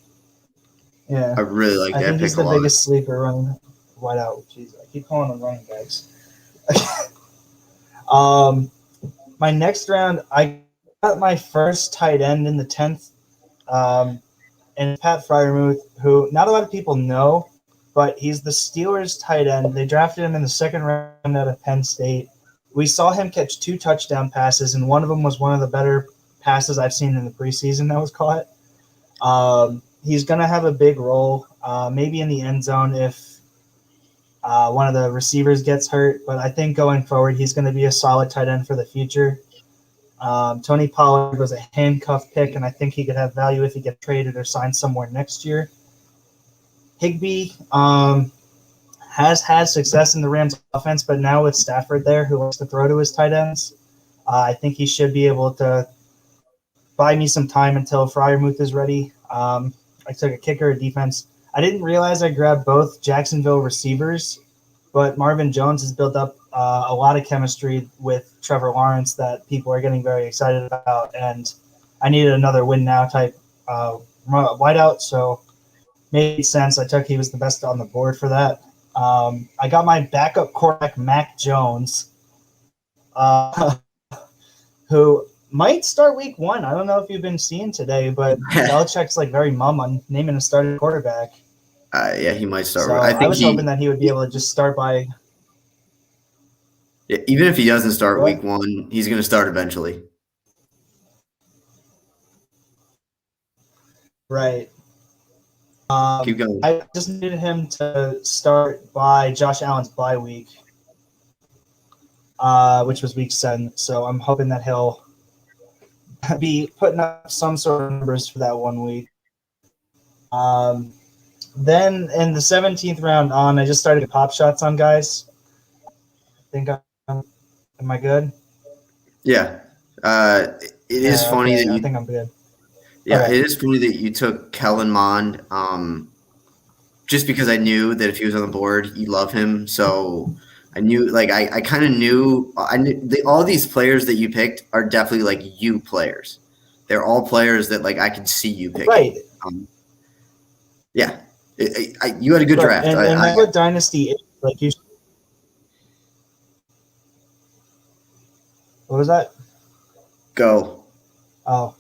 Yeah, I really like that pick a lot. I think he's the biggest sleeper running wide out. Jeez, I keep calling them running backs. My next round, I got my first tight end in the 10th, and Pat Friarmuth, who not a lot of people know, but he's the Steelers' tight end. They drafted him in the second round out of Penn State. We saw him catch 2 touchdown passes, and one of them was one of the better passes I've seen in the preseason that was caught. He's going to have a big role, maybe in the end zone if one of the receivers gets hurt. But I think going forward, he's going to be a solid tight end for the future. Tony Pollard was a handcuff pick, and I think he could have value if he gets traded or signed somewhere next year. Higbee has had success in the Rams offense, but now with Stafford there who wants to throw to his tight ends, I think he should be able to buy me some time until Friarmuth is ready. I took a kicker, a defense. I didn't realize I grabbed both Jacksonville receivers, but Marvin Jones has built up a lot of chemistry with Trevor Lawrence that people are getting very excited about, and I needed another win now type wideout, so made sense. He was the best on the board for that. I got my backup quarterback, Mac Jones, who might start week 1. I don't know if you've been seeing today, but Belichick's like very mum on naming a starting quarterback. Yeah, he might start. So I was hoping that he would be able to just start by. Yeah, even if he doesn't start week 1, he's going to start eventually. Right. Keep going. I just needed him to start by Josh Allen's bye week, which was week 7. So I'm hoping that he'll be putting up some sort of numbers for that 1 week. Then in the 17th round on, I just started to pop shots on guys. Am I good? Yeah. It is funny okay, that you. I think I'm good. Yeah, Okay. It is funny that you took Kellen Mond, just because I knew that if he was on the board, you love him. So I knew, like, I kind of knew, all these players that you picked are definitely like you players. They're all players that like I can see you picking. Right. Yeah, you had a good draft. And that's what Dynasty is. Like you. What was that? Go. Oh.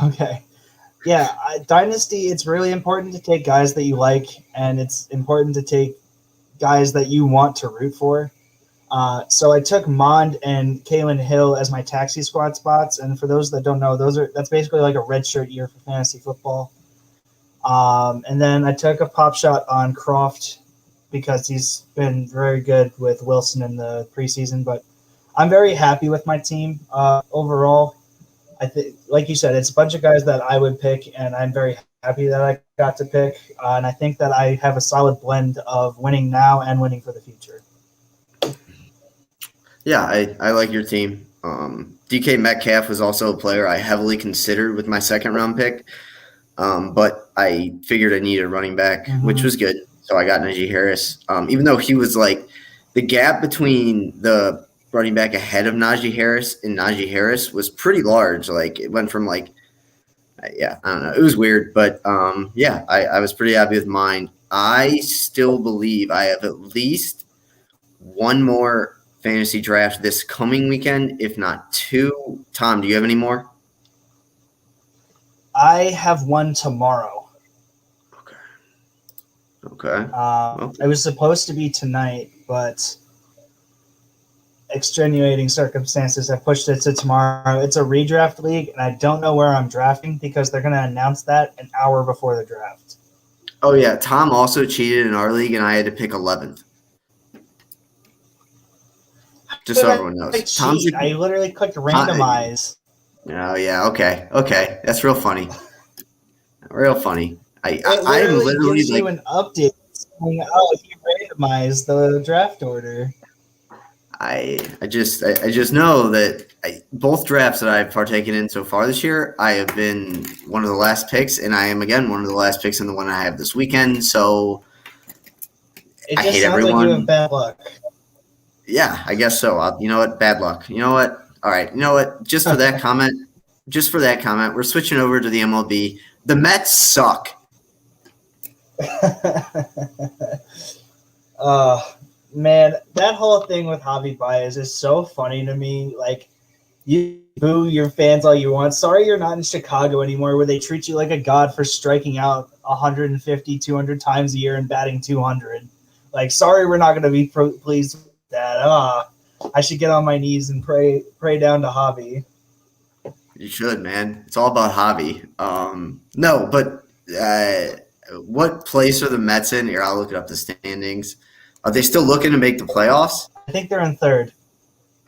Okay. Yeah, Dynasty, it's really important to take guys that you like, and it's important to take guys that you want to root for. So I took Mond and Kalen Hill as my taxi squad spots, and for those that don't know, that's basically like a redshirt year for fantasy football. And then I took a pop shot on Croft because he's been very good with Wilson in the preseason, but I'm very happy with my team overall. I think, like you said, it's a bunch of guys that I would pick, and I'm very happy that I got to pick. And I think that I have a solid blend of winning now and winning for the future. Yeah, I like your team. DK Metcalf was also a player I heavily considered with my second round pick, but I figured I needed a running back, which was good. So I got Najee Harris, even though he was like the gap between the running back ahead of Najee Harris and Najee Harris was pretty large. Like it went from like, I don't know. It was weird, but I was pretty happy with mine. I still believe I have at least one more fantasy draft this coming weekend, if not 2. Tom, do you have any more? I have one tomorrow. Okay. It was supposed to be tonight, but extenuating circumstances have pushed it to tomorrow. It's a redraft league, and I don't know where I'm drafting because they're going to announce that an hour before the draft. Oh, yeah. Tom also cheated in our league, and I had to pick 11th. Just so everyone knows. I literally clicked randomize. Oh, yeah. Okay. That's real funny. Real funny. I am literally gives you an update saying, "Oh, you randomized the draft order." I just know that both drafts that I've partaken in so far this year, I have been one of the last picks, and I am again one of the last picks in the one I have this weekend. So I hate everyone. Like you have bad luck. Yeah, I guess so. You know what? Bad luck. You know what? All right. You know what? Just for that comment, we're switching over to the MLB. The Mets suck. Man, that whole thing with Javi Baez is so funny to me. Like, You boo your fans all you want. Sorry you're not in Chicago anymore where they treat you like a god for striking out 150, 200 times a year and batting 200. Like, sorry we're not going to be pleased with that. I should get on my knees and pray down to Hobby. You should, man. It's all about hobby. No, but what place are the Mets in? Here, I'll look up the standings. Are they still looking to make the playoffs? I think they're in third.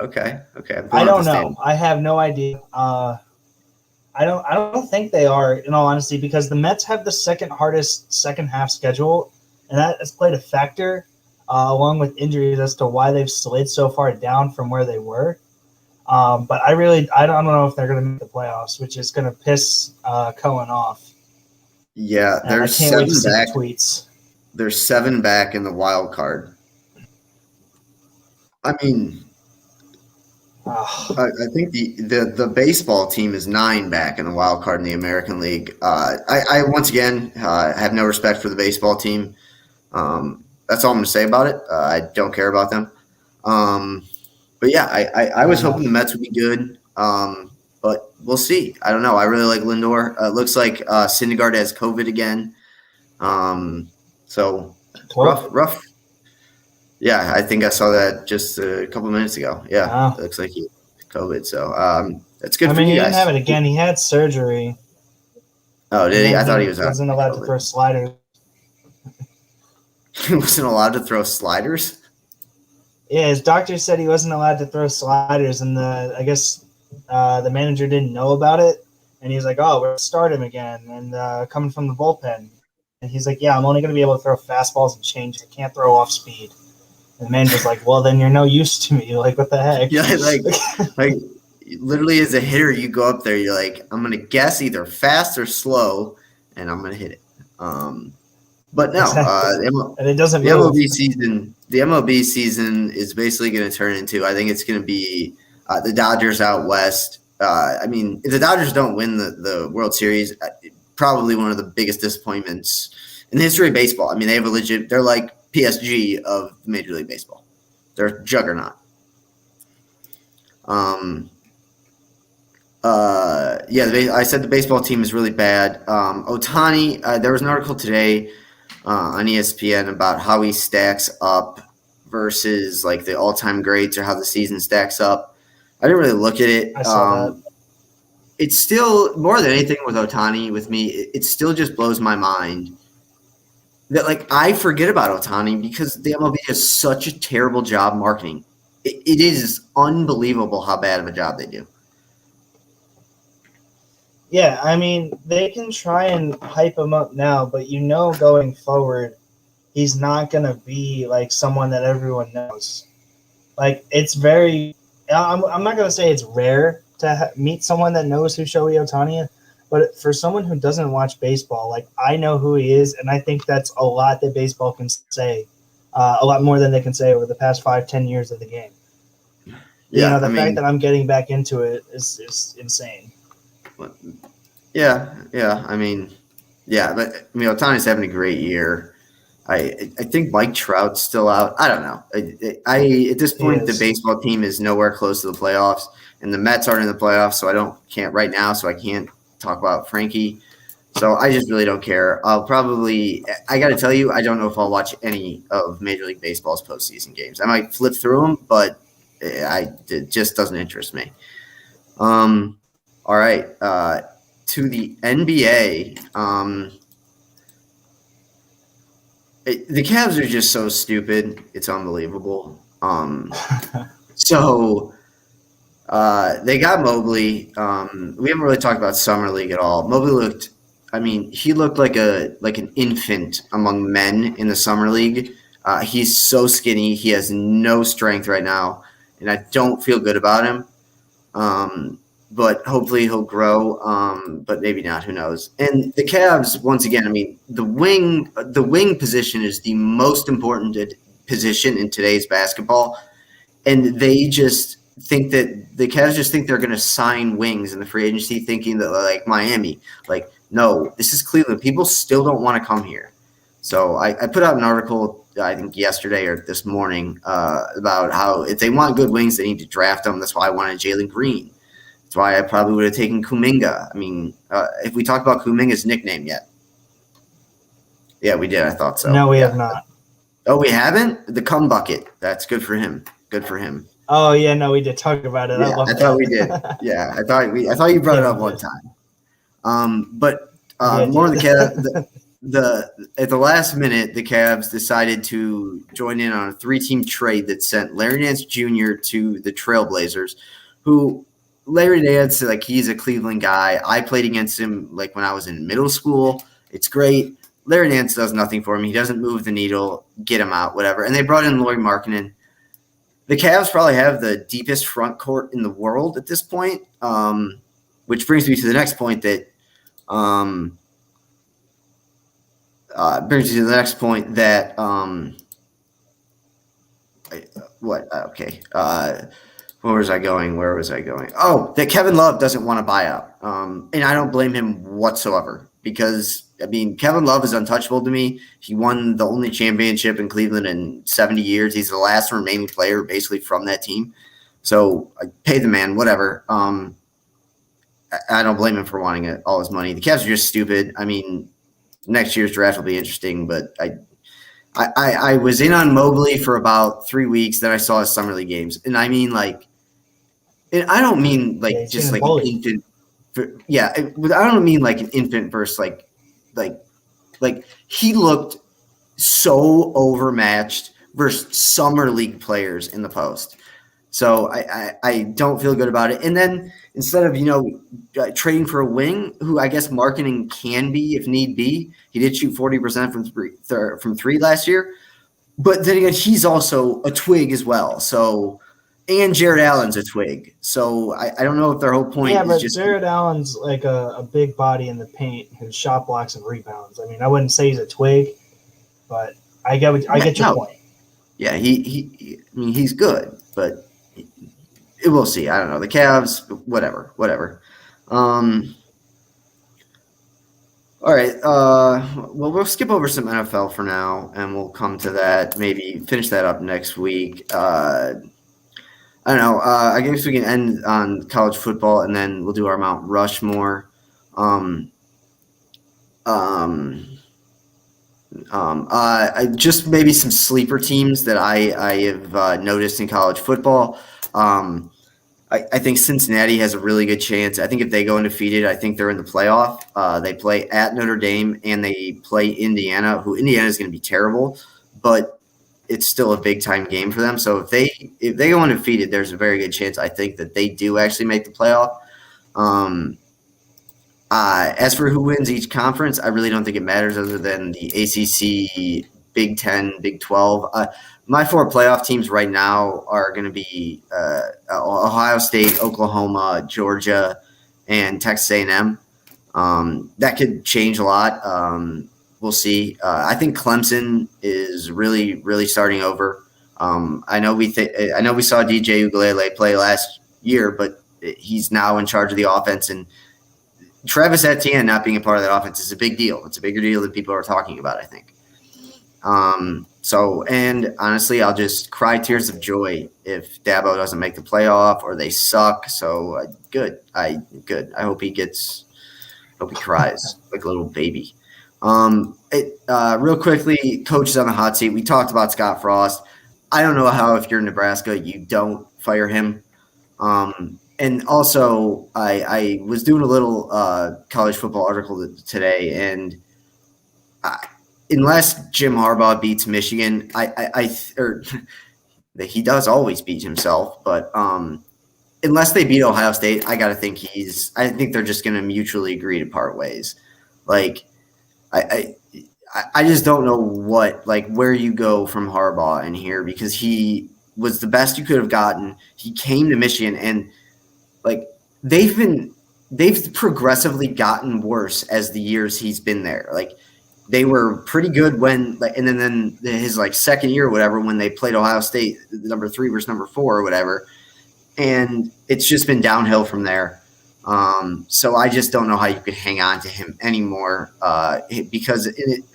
Okay. I don't know. I have no idea. I don't think they are, in all honesty, because the Mets have the second hardest second half schedule, and that has played a factor, along with injuries, as to why they've slid so far down from where they were. But I don't know if they're going to make the playoffs, which is going to piss Cohen off. Yeah, and I can't wait to see the tweets. There's 7 back in the wild card. I mean, I think the baseball team is 9 back in the wild card in the American League. I once again have no respect for the baseball team. That's all I'm going to say about it. I don't care about them. But yeah, I was hoping the Mets would be good, but we'll see. I don't know. I really like Lindor. It looks like Syndergaard has COVID again. So rough. Yeah, I think I saw that just a couple of minutes ago. Yeah, wow. It looks like he had COVID. So that's good for you guys. He didn't have it again. He had surgery. Oh, did he? I thought he wasn't allowed to throw sliders. He wasn't allowed to throw sliders? Yeah, his doctor said he wasn't allowed to throw sliders, and I guess the manager didn't know about it, and he's like, "Oh, we're gonna start him again," and coming from the bullpen, and he's like, "Yeah, I'm only gonna be able to throw fastballs and change. I can't throw off speed." And the manager's like, "Well, then you're no use to me. Like, what the heck?" Yeah, like literally as a hitter, you go up there, you're like, "I'm gonna guess either fast or slow, and I'm gonna hit it." But no, exactly. And it doesn't. The MLB season is basically going to turn into. I think it's going to be the Dodgers out west. I mean, if the Dodgers don't win the World Series, probably one of the biggest disappointments in the history of baseball. I mean, they have a legit. They're like PSG of Major League Baseball. They're a juggernaut. I said the baseball team is really bad. Ohtani, there was an article today on ESPN about how he stacks up versus like the all-time greats or how the season stacks up. I didn't really look at it. I saw that. It's still, more than anything with Ohtani, with me, it still just blows my mind that like I forget about Ohtani because the MLB does such a terrible job marketing. It is unbelievable how bad of a job they do. Yeah, I mean, they can try and hype him up now, but going forward, he's not going to be like someone that everyone knows. Like, it's very – I'm not going to say it's rare to meet someone that knows who Shohei Ohtani is, but for someone who doesn't watch baseball, like, I know who he is, and I think that's a lot that baseball can say, a lot more than they can say over the past 5-10 years of the game. Yeah, the fact that I'm getting back into it is insane. Yeah. I mean, Ohtani's having a great year. I think Mike Trout's still out. I don't know. At this point, the baseball team is nowhere close to the playoffs, and the Mets aren't in the playoffs, so I can't talk about Frankie. So I just really don't care. I got to tell you, I don't know if I'll watch any of Major League Baseball's postseason games. I might flip through them, but it just doesn't interest me. All right. To the NBA, the Cavs are just so stupid. It's unbelievable. So they got Mobley. We haven't really talked about Summer League at all. Mobley looked like an infant among men in the Summer League. He's so skinny. He has no strength right now, and I don't feel good about him. But hopefully he'll grow, but maybe not. Who knows? And the Cavs, once again, the wing position is the most important position in today's basketball, and they just think that the Cavs just think they're going to sign wings in the free agency, thinking that like Miami, like no, this is Cleveland. People still don't want to come here. So I put out an article, I think yesterday or this morning, about how if they want good wings, they need to draft them. That's why I wanted Jalen Green. That's why I probably would have taken Kuminga. I mean, if we talked about Kuminga's nickname yet. Yeah, we did. I thought so. No, we yeah. have not. Oh, we haven't? The cum bucket. That's good for him. Good for him. Oh yeah, no, we did talk about it. Yeah, I thought we did. Yeah, I thought you brought it up one time. But more on the Cavs. At the last minute, the Cavs decided to join in on a 3-team trade that sent Larry Nance Jr. to the Trailblazers, who Larry Nance, like, he's a Cleveland guy. I played against him like when I was in middle school. It's great. Larry Nance does nothing for him. He doesn't move the needle. Get him out, whatever. And they brought in Lauri Markkanen. The Cavs probably have the deepest front court in the world at this point, which brings me to the next point that where was I going? Oh, that Kevin Love doesn't want to buy out. And I don't blame him whatsoever because, I mean, Kevin Love is untouchable to me. He won the only championship in Cleveland in 70 years. He's the last remaining player basically from that team. So I pay the man, whatever. I don't blame him for wanting all his money. The Cavs are just stupid. I mean, next year's draft will be interesting, but I was in on Mobley for about 3 weeks. Then I saw his summer league games, and I mean, like, and I don't mean like just like an infant. I don't mean like an infant versus like he looked so overmatched versus summer league players in the post. So I don't feel good about it. And then instead of, trading for a wing, who I guess Markkanen can be if need be, he did shoot 40% from three last year. But then again, he's also a twig as well. So, and Jared Allen's a twig. So I don't know if their whole point is just – Jared Allen's like a big body in the paint who shot blocks and rebounds. I mean, I wouldn't say he's a twig, but I get your point. Yeah, he's good, but – we'll see. I don't know. The Cavs, whatever. All right. Well, we'll skip over some NFL for now, and we'll come to that. Maybe finish that up next week. I don't know. I guess we can end on college football, and then we'll do our Mount Rushmore. Just maybe some sleeper teams that I have noticed in college football. I think Cincinnati has a really good chance. I think if they go undefeated, I think they're in the playoff. They play at Notre Dame and they play Indiana, who Indiana is going to be terrible, but it's still a big time game for them. So if they go undefeated, there's a very good chance I think that they do actually make the playoff. As for who wins each conference, I really don't think it matters other than the ACC, Big 10, Big 12. My 4 playoff teams right now are going to be Ohio State, Oklahoma, Georgia, and Texas A&M. That could change a lot. We'll see. I think Clemson is really, really starting over. I know we saw DJ Uiagalelei play last year, but he's now in charge of the offense. And Travis Etienne not being a part of that offense is a big deal. It's a bigger deal than people are talking about, I think. And honestly, I'll just cry tears of joy if Dabo doesn't make the playoff or they suck. So good. I hope he cries like a little baby. Real quickly, coaches on the hot seat. We talked about Scott Frost. I don't know how, if you're in Nebraska, you don't fire him. And also I was doing a little, college football article today, and unless Jim Harbaugh beats Michigan, he does always beat himself, but unless they beat Ohio State, I think they're just going to mutually agree to part ways. Like, I just don't know where you go from Harbaugh in here, because he was the best you could have gotten. He came to Michigan, and they've progressively gotten worse as the years he's been there. Like, they were pretty good and then his second year or whatever, when they played Ohio State, number 3 versus number 4 or whatever. And it's just been downhill from there. So I just don't know how you could hang on to him anymore. Because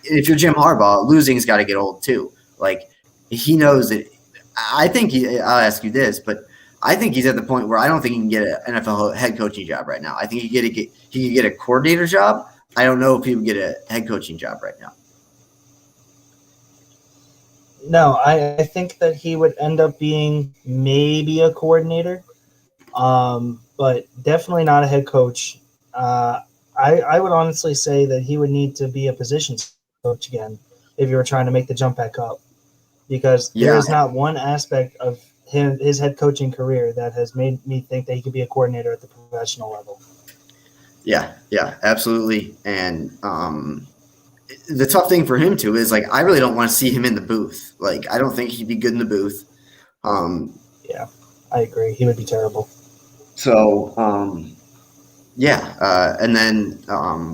if you're Jim Harbaugh, losing's got to get old too. Like, he knows that. I'll ask you this, but I think he's at the point where I don't think he can get an NFL head coaching job right now. I think he could get a coordinator job. I don't know if he would get a head coaching job right now. No, I think that he would end up being maybe a coordinator, but definitely not a head coach. I would honestly say that he would need to be a positions coach again if you were trying to make the jump back up, because there is not one aspect of his head coaching career that has made me think that he could be a coordinator at the professional level. Yeah, absolutely. And the tough thing for him too is like I really don't want to see him in the booth. Like I don't think he'd be good in the booth. Yeah, I agree. He would be terrible. So and then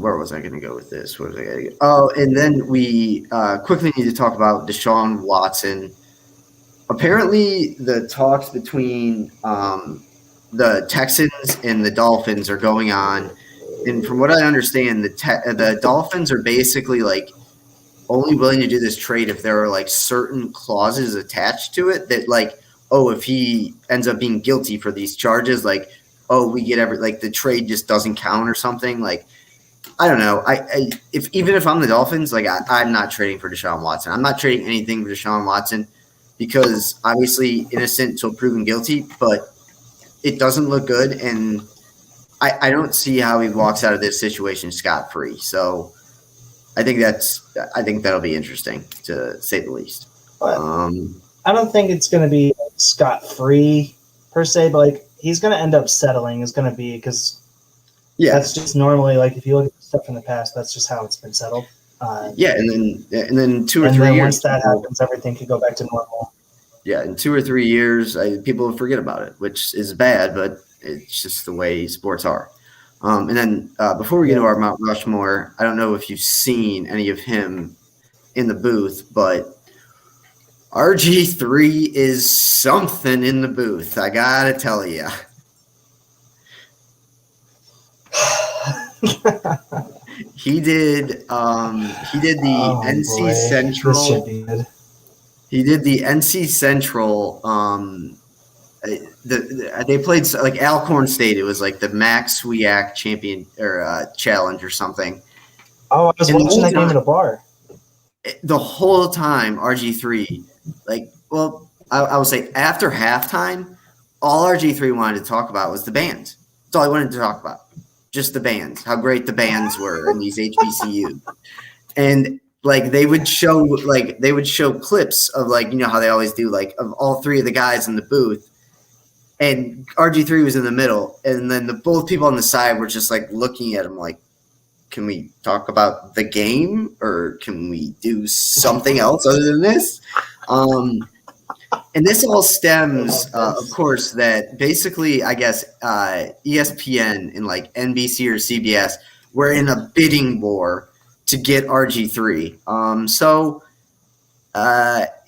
where was I going to go with this? Where was I going to go? Oh, and then we quickly need to talk about Desean Watson. Apparently, the talks between the Texans and the Dolphins are going on. And from what I understand, the Dolphins are basically like only willing to do this trade if there are like certain clauses attached to it that like, oh, if he ends up being guilty for these charges, like, oh, we get like the trade just doesn't count or something. Like, I don't know. Even if I'm the Dolphins, like I'm not trading for Desean Watson. I'm not trading anything for Desean Watson because obviously innocent until proven guilty, but it doesn't look good. And I don't see how he walks out of this situation scot-free. So I think that'll be interesting to say the least. But I don't think it's going to be scot-free per se, but like he's going to end up settling is going to be because that's just normally like if you look at stuff in the past, that's just how it's been settled. And then 2 or 3 years. Once that happens, everything could go back to normal. Yeah, in 2 or 3 years, people will forget about it, which is bad, but it's just the way sports are. And then before we get to our Mount Rushmore, I don't know if you've seen any of him in the booth, but RG3 is something in the booth. I gotta tell you. He did the NC Central. This should be good. He did the NC Central. They played like Alcorn State. It was like the Max Swiak champion or challenge or something. Oh, I was watching that game at a bar. The whole time, RG3, I would say after halftime, all RG3 wanted to talk about was the bands. That's all he wanted to talk about. Just the bands, how great the bands were in these HBCU. And like they would show clips of like, you know how they always do, like of all three of the guys in the booth. And RG3 was in the middle. And then both people on the side were just like looking at him like, can we talk about the game or can we do something else other than this? And this all stems, of course, that basically, I guess, ESPN and like NBC or CBS were in a bidding war to get RG3. So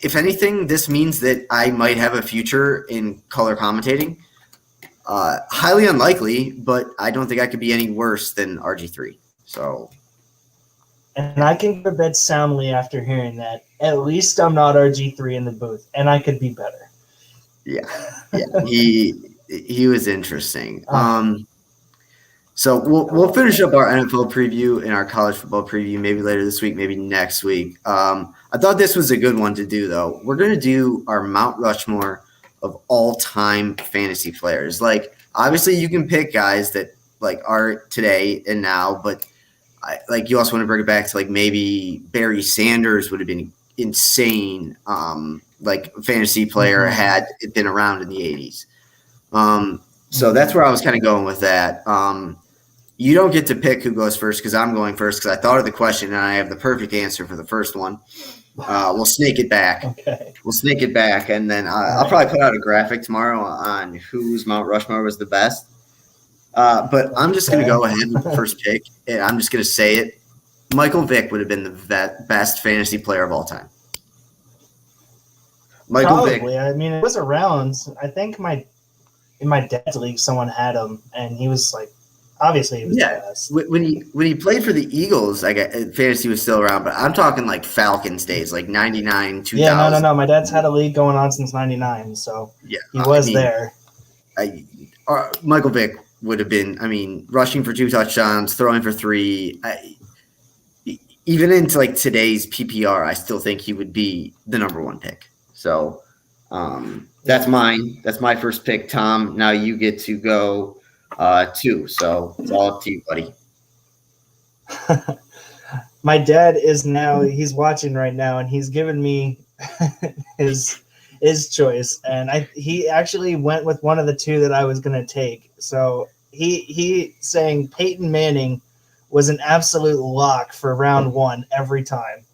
if anything, this means that I might have a future in color commentating. Highly unlikely, but I don't think I could be any worse than RG3. So, and I can go to bed soundly after hearing that. At least I'm not RG3 in the booth, and I could be better. Yeah. He was interesting. So we'll finish up our NFL preview and our college football preview maybe later this week, maybe next week. I thought this was a good one to do, though. We're going to do our Mount Rushmore of all-time fantasy players. Like, obviously, you can pick guys that like are today and now, but you also want to bring it back to like maybe Barry Sanders would have been insane. Like fantasy player had it been around in the 80s. So that's where I was kind of going with that. You don't get to pick who goes first because I'm going first because I thought of the question and I have the perfect answer for the first one. We'll snake it back. Okay. We'll snake it back, and then I'll probably put out a graphic tomorrow on whose Mount Rushmore was the best. But I'm just going to go ahead with the first pick, and I'm just going to say it. Michael Vick would have been the best fantasy player of all time. Michael Vick. I mean, it was around. I think in my dad's league, someone had him, and he was like, obviously, he was the best. When he played for the Eagles, fantasy was still around, but I'm talking like Falcons days, like 99, 2000. Yeah, no. My dad's had a league going on since '99, so he was there. Michael Vick would have been, rushing for 2 touchdowns, throwing for 3. Even into like today's PPR, I still think he would be the number 1 pick. So that's mine. That's my first pick, Tom. Now you get to go 2. So it's all up to you, buddy. My dad he's watching right now, and he's given me his choice, and he actually went with one of the 2 that I was going to take. So he saying Peyton Manning was an absolute lock for round 1 every time.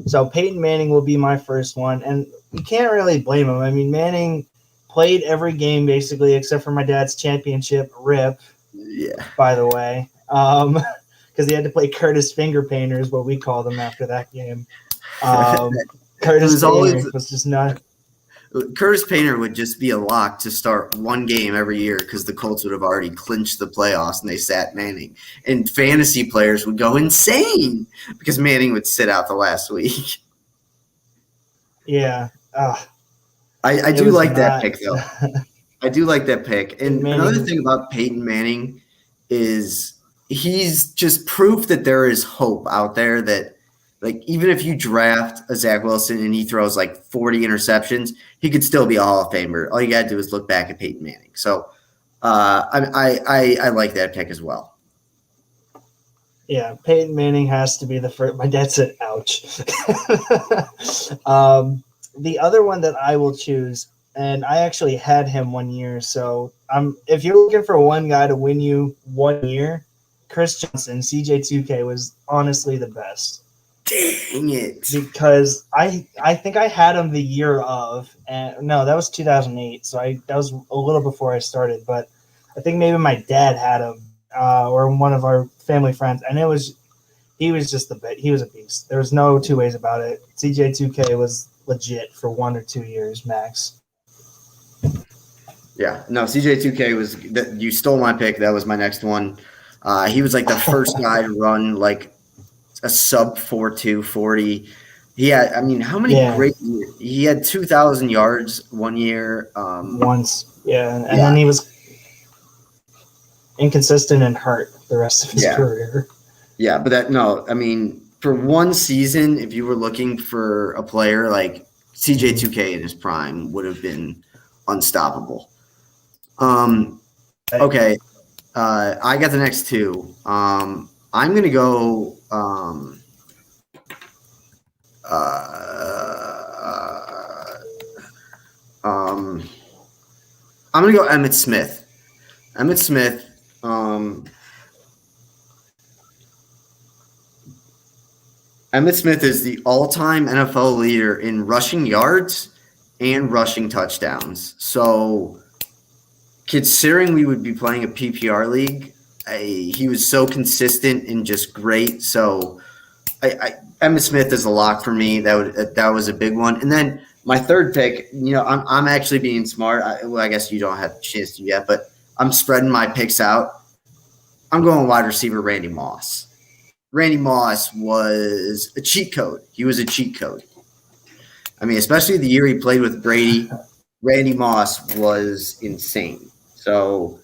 So Peyton Manning will be my first one, and you can't really blame him. I mean, Manning played every game basically except for my dad's championship rip. Yeah. By the way, because he had to play Curtis Finger Painters, what we called him after that game. Curtis Painter was just not. Curtis Painter would just be a lock to start 1 game every year because the Colts would have already clinched the playoffs and they sat Manning. And fantasy players would go insane because Manning would sit out the last week. Yeah. I do like that pick, though. I do like that pick. And another thing about Peyton Manning is he's just proof that there is hope out there that, like, even if you draft a Zach Wilson and he throws like 40 interceptions, he could still be a Hall of Famer. All you got to do is look back at Peyton Manning. So I like that pick as well. Yeah, Peyton Manning has to be the first. My dad said, ouch. The other one that I will choose, and I actually had him 1 year. So if you're looking for one guy to win you 1 year, Chris Johnson, CJ2K, was honestly the best. Dang it. Because I think I had him the year of, and no, that was 2008. So that was a little before I started, but I think maybe my dad had him or one of our family friends, and he was just he was a beast. There was no 2 ways about it. CJ2K was legit for 1 or 2 years max. Yeah, no, CJ2K was you stole my pick. That was my next one. He was like the first guy to run like a sub 4.2 40. He had, how many great years? He had 2,000 yards 1 year. Once, and then he was inconsistent and hurt the rest of his career. Yeah, but for 1 season, if you were looking for a player like CJ2K in his prime, would have been unstoppable. Okay, I got the next 2. I'm gonna go. I'm gonna go Emmitt Smith. Emmitt Smith. Emmitt Smith is the all-time NFL leader in rushing yards and rushing touchdowns. So, considering we would be playing a PPR league, he was so consistent and just great. So, Emmitt Smith is a lock for me. That was a big one. And then my third pick, I'm actually being smart. I guess you don't have a chance to yet, but I'm spreading my picks out. I'm going wide receiver Randy Moss. Randy Moss was a cheat code. He was a cheat code. Especially the year he played with Brady, Randy Moss was insane. So,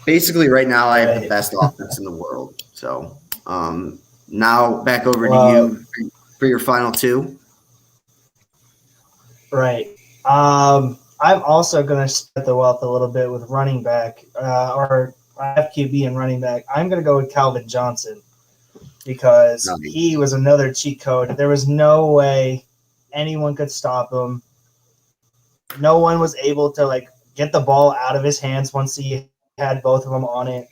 basically right now I have the best offense in the world. So, now back over to you for your final 2. Right. I'm also going to spread the wealth a little bit with running back, or FQB and running back. I'm going to go with Calvin Johnson because he was another cheat code. There was no way anyone could stop him. No one was able to get the ball out of his hands once he had both of them on it.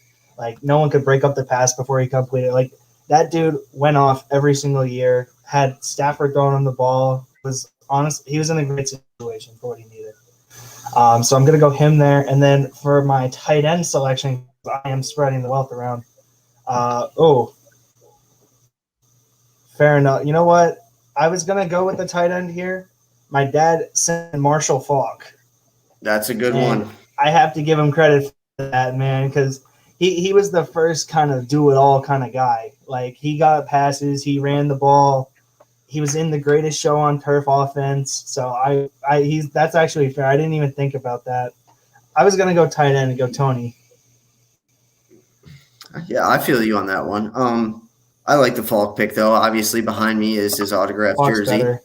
No one could break up the pass before he completed it. That dude went off every single year, had Stafford throwing him the ball. He was in a great situation for what he needed. So I'm going to go him there. And then for my tight end selection, I am spreading the wealth around. Fair enough. You know what? I was going to go with the tight end here. My dad sent Marshall Faulk. That's a good one. I have to give him credit for that, man, because he was the first kind of do-it-all kind of guy. He got passes. He ran the ball. he was in the greatest show on turf offense. So that's actually fair. I didn't even think about that. I was gonna go tight end and go Tony. Yeah, I feel you on that one. I like the Falk pick though. Obviously, behind me is his autographed Falk's jersey. better.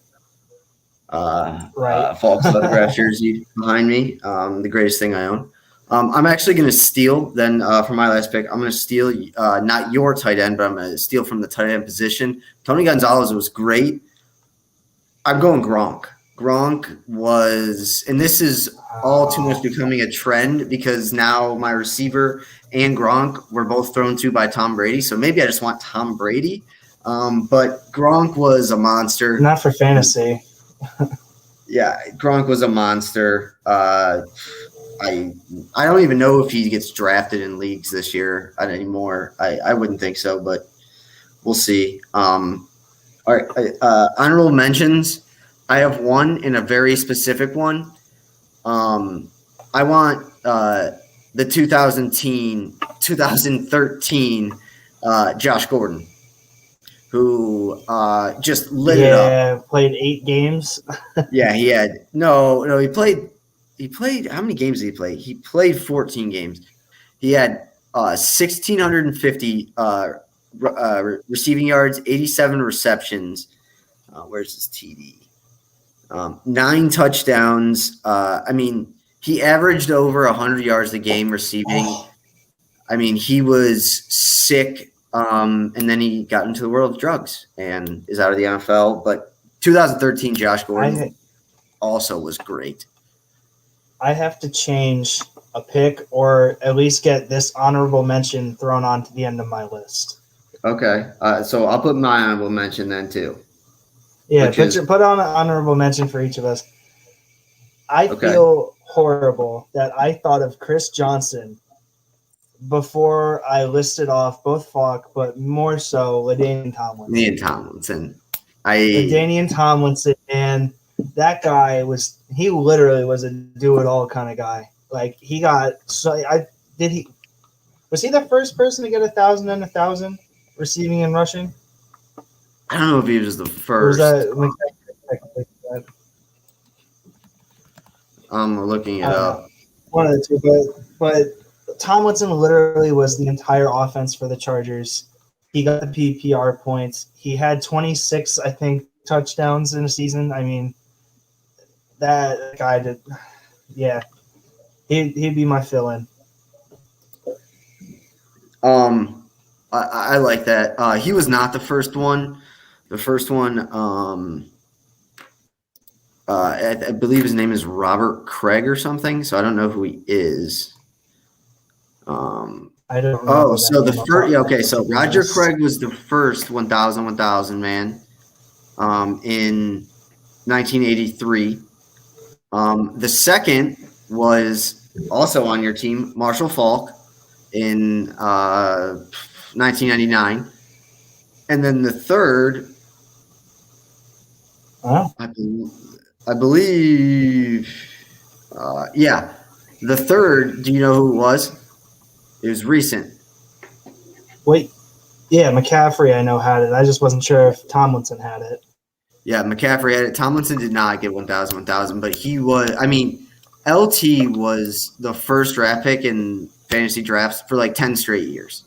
Right. Falk's autographed jersey behind me. The greatest thing I own. I'm actually going to steal then for my last pick. I'm going to steal not your tight end, but I'm going to steal from the tight end position. Tony Gonzalez was great. I'm going Gronk. Gronk was, and this is all too much becoming a trend because now my receiver and Gronk were both thrown to by Tom Brady. So maybe I just want Tom Brady. But Gronk was a monster. Not for fantasy. Yeah, Gronk was a monster. I don't even know if he gets drafted in leagues this year anymore. I wouldn't think so, but we'll see. All right, honorable mentions. I have one in a very specific one. I want the 2013 Josh Gordon, who just lit it up. Yeah, played 8 games. Yeah, he had no. He played. How many games did he play? He played 14 games. He had 1,650 receiving yards, 87 receptions. Where's his TD? 9 touchdowns. I mean, he averaged over 100 yards a game receiving. I mean, he was sick. And then he got into the world of drugs and is out of the NFL. But 2013 Josh Gordon also was great. I have to change a pick or at least get this honorable mention thrown on to the end of my list. Okay. So I'll put my honorable mention then too. Yeah, put on an honorable mention for each of us. I feel horrible that I thought of Chris Johnson before I listed off both Falk, but more so LaDainian Tomlinson. LaDainian Tomlinson, and that guy was – he literally was a do-it-all kind of guy. Like, he got – was he the first person to get 1,000 and 1,000 receiving and rushing? I don't know if he was the first. I'm looking it up. One of the two, but Tomlinson literally was the entire offense for the Chargers. He got the PPR points. He had 26, I think, touchdowns in a season. I mean, that guy did. Yeah, he'd be my fill-in. I like that. He was not the first one. The first one, I believe his name is Robert Craig or something. So I don't know who he is. I don't know. So the first, okay. So Roger Craig was the first 1,000 man, in 1983. The second was also on your team, Marshall Falk, in 1999, and then the third, I believe, the third. Do you know who it was? It was recent. Wait, yeah, McCaffrey I know had it. I just wasn't sure if Tomlinson had it. Yeah, McCaffrey had it. Tomlinson did not get 1,000, but he was. I mean, LT was the first draft pick in fantasy drafts for like 10 straight years.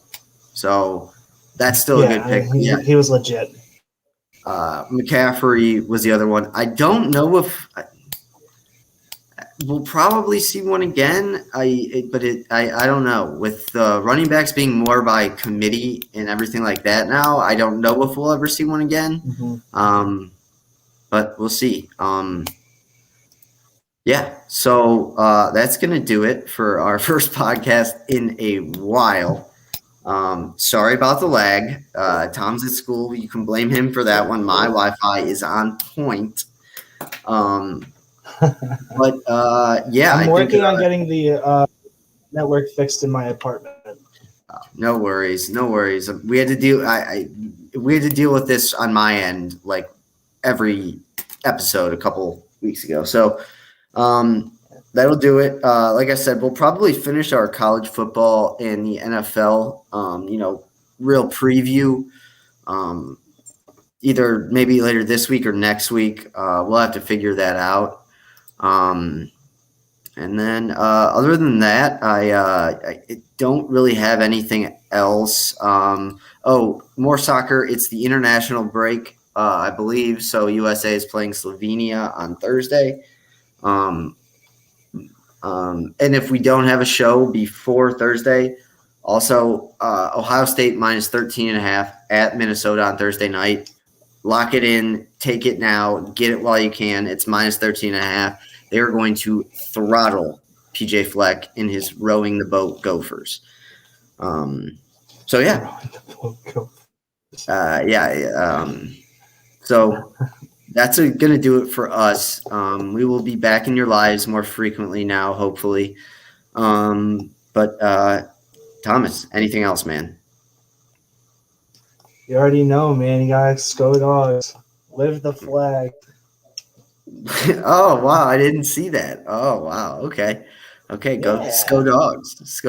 So that's still a good pick. He was legit. McCaffrey was the other one. I don't know if we'll probably see one again. I don't know. With the running backs being more by committee and everything like that now, I don't know if we'll ever see one again. Mm-hmm. But we'll see. So that's going to do it for our first podcast in a while. Sorry about the lag. Tom's at school. You can blame him for that one. My Wi-Fi is on point. I'm working on getting the network fixed in my apartment. No worries. We had to deal. We had to deal with this on my end, like every episode a couple weeks ago. So that'll do it. Like I said, we'll probably finish our college football and the NFL, real preview either maybe later this week or next week. We'll have to figure that out. And then other than that, I don't really have anything else. More soccer. It's the international break, I believe. So USA is playing Slovenia on Thursday. And if we don't have a show before Thursday, also Ohio State minus 13.5 at Minnesota on Thursday night. Lock it in. Take it now. Get it while you can. It's minus 13.5. They are going to throttle PJ Fleck in his rowing the boat Gophers. So that's going to do it for us. We will be back in your lives more frequently now, hopefully. But Thomas, anything else, man? You already know, man. You guys go Dogs. Live the flag. Oh, wow. I didn't see that. Oh, wow. Okay. Go Dogs.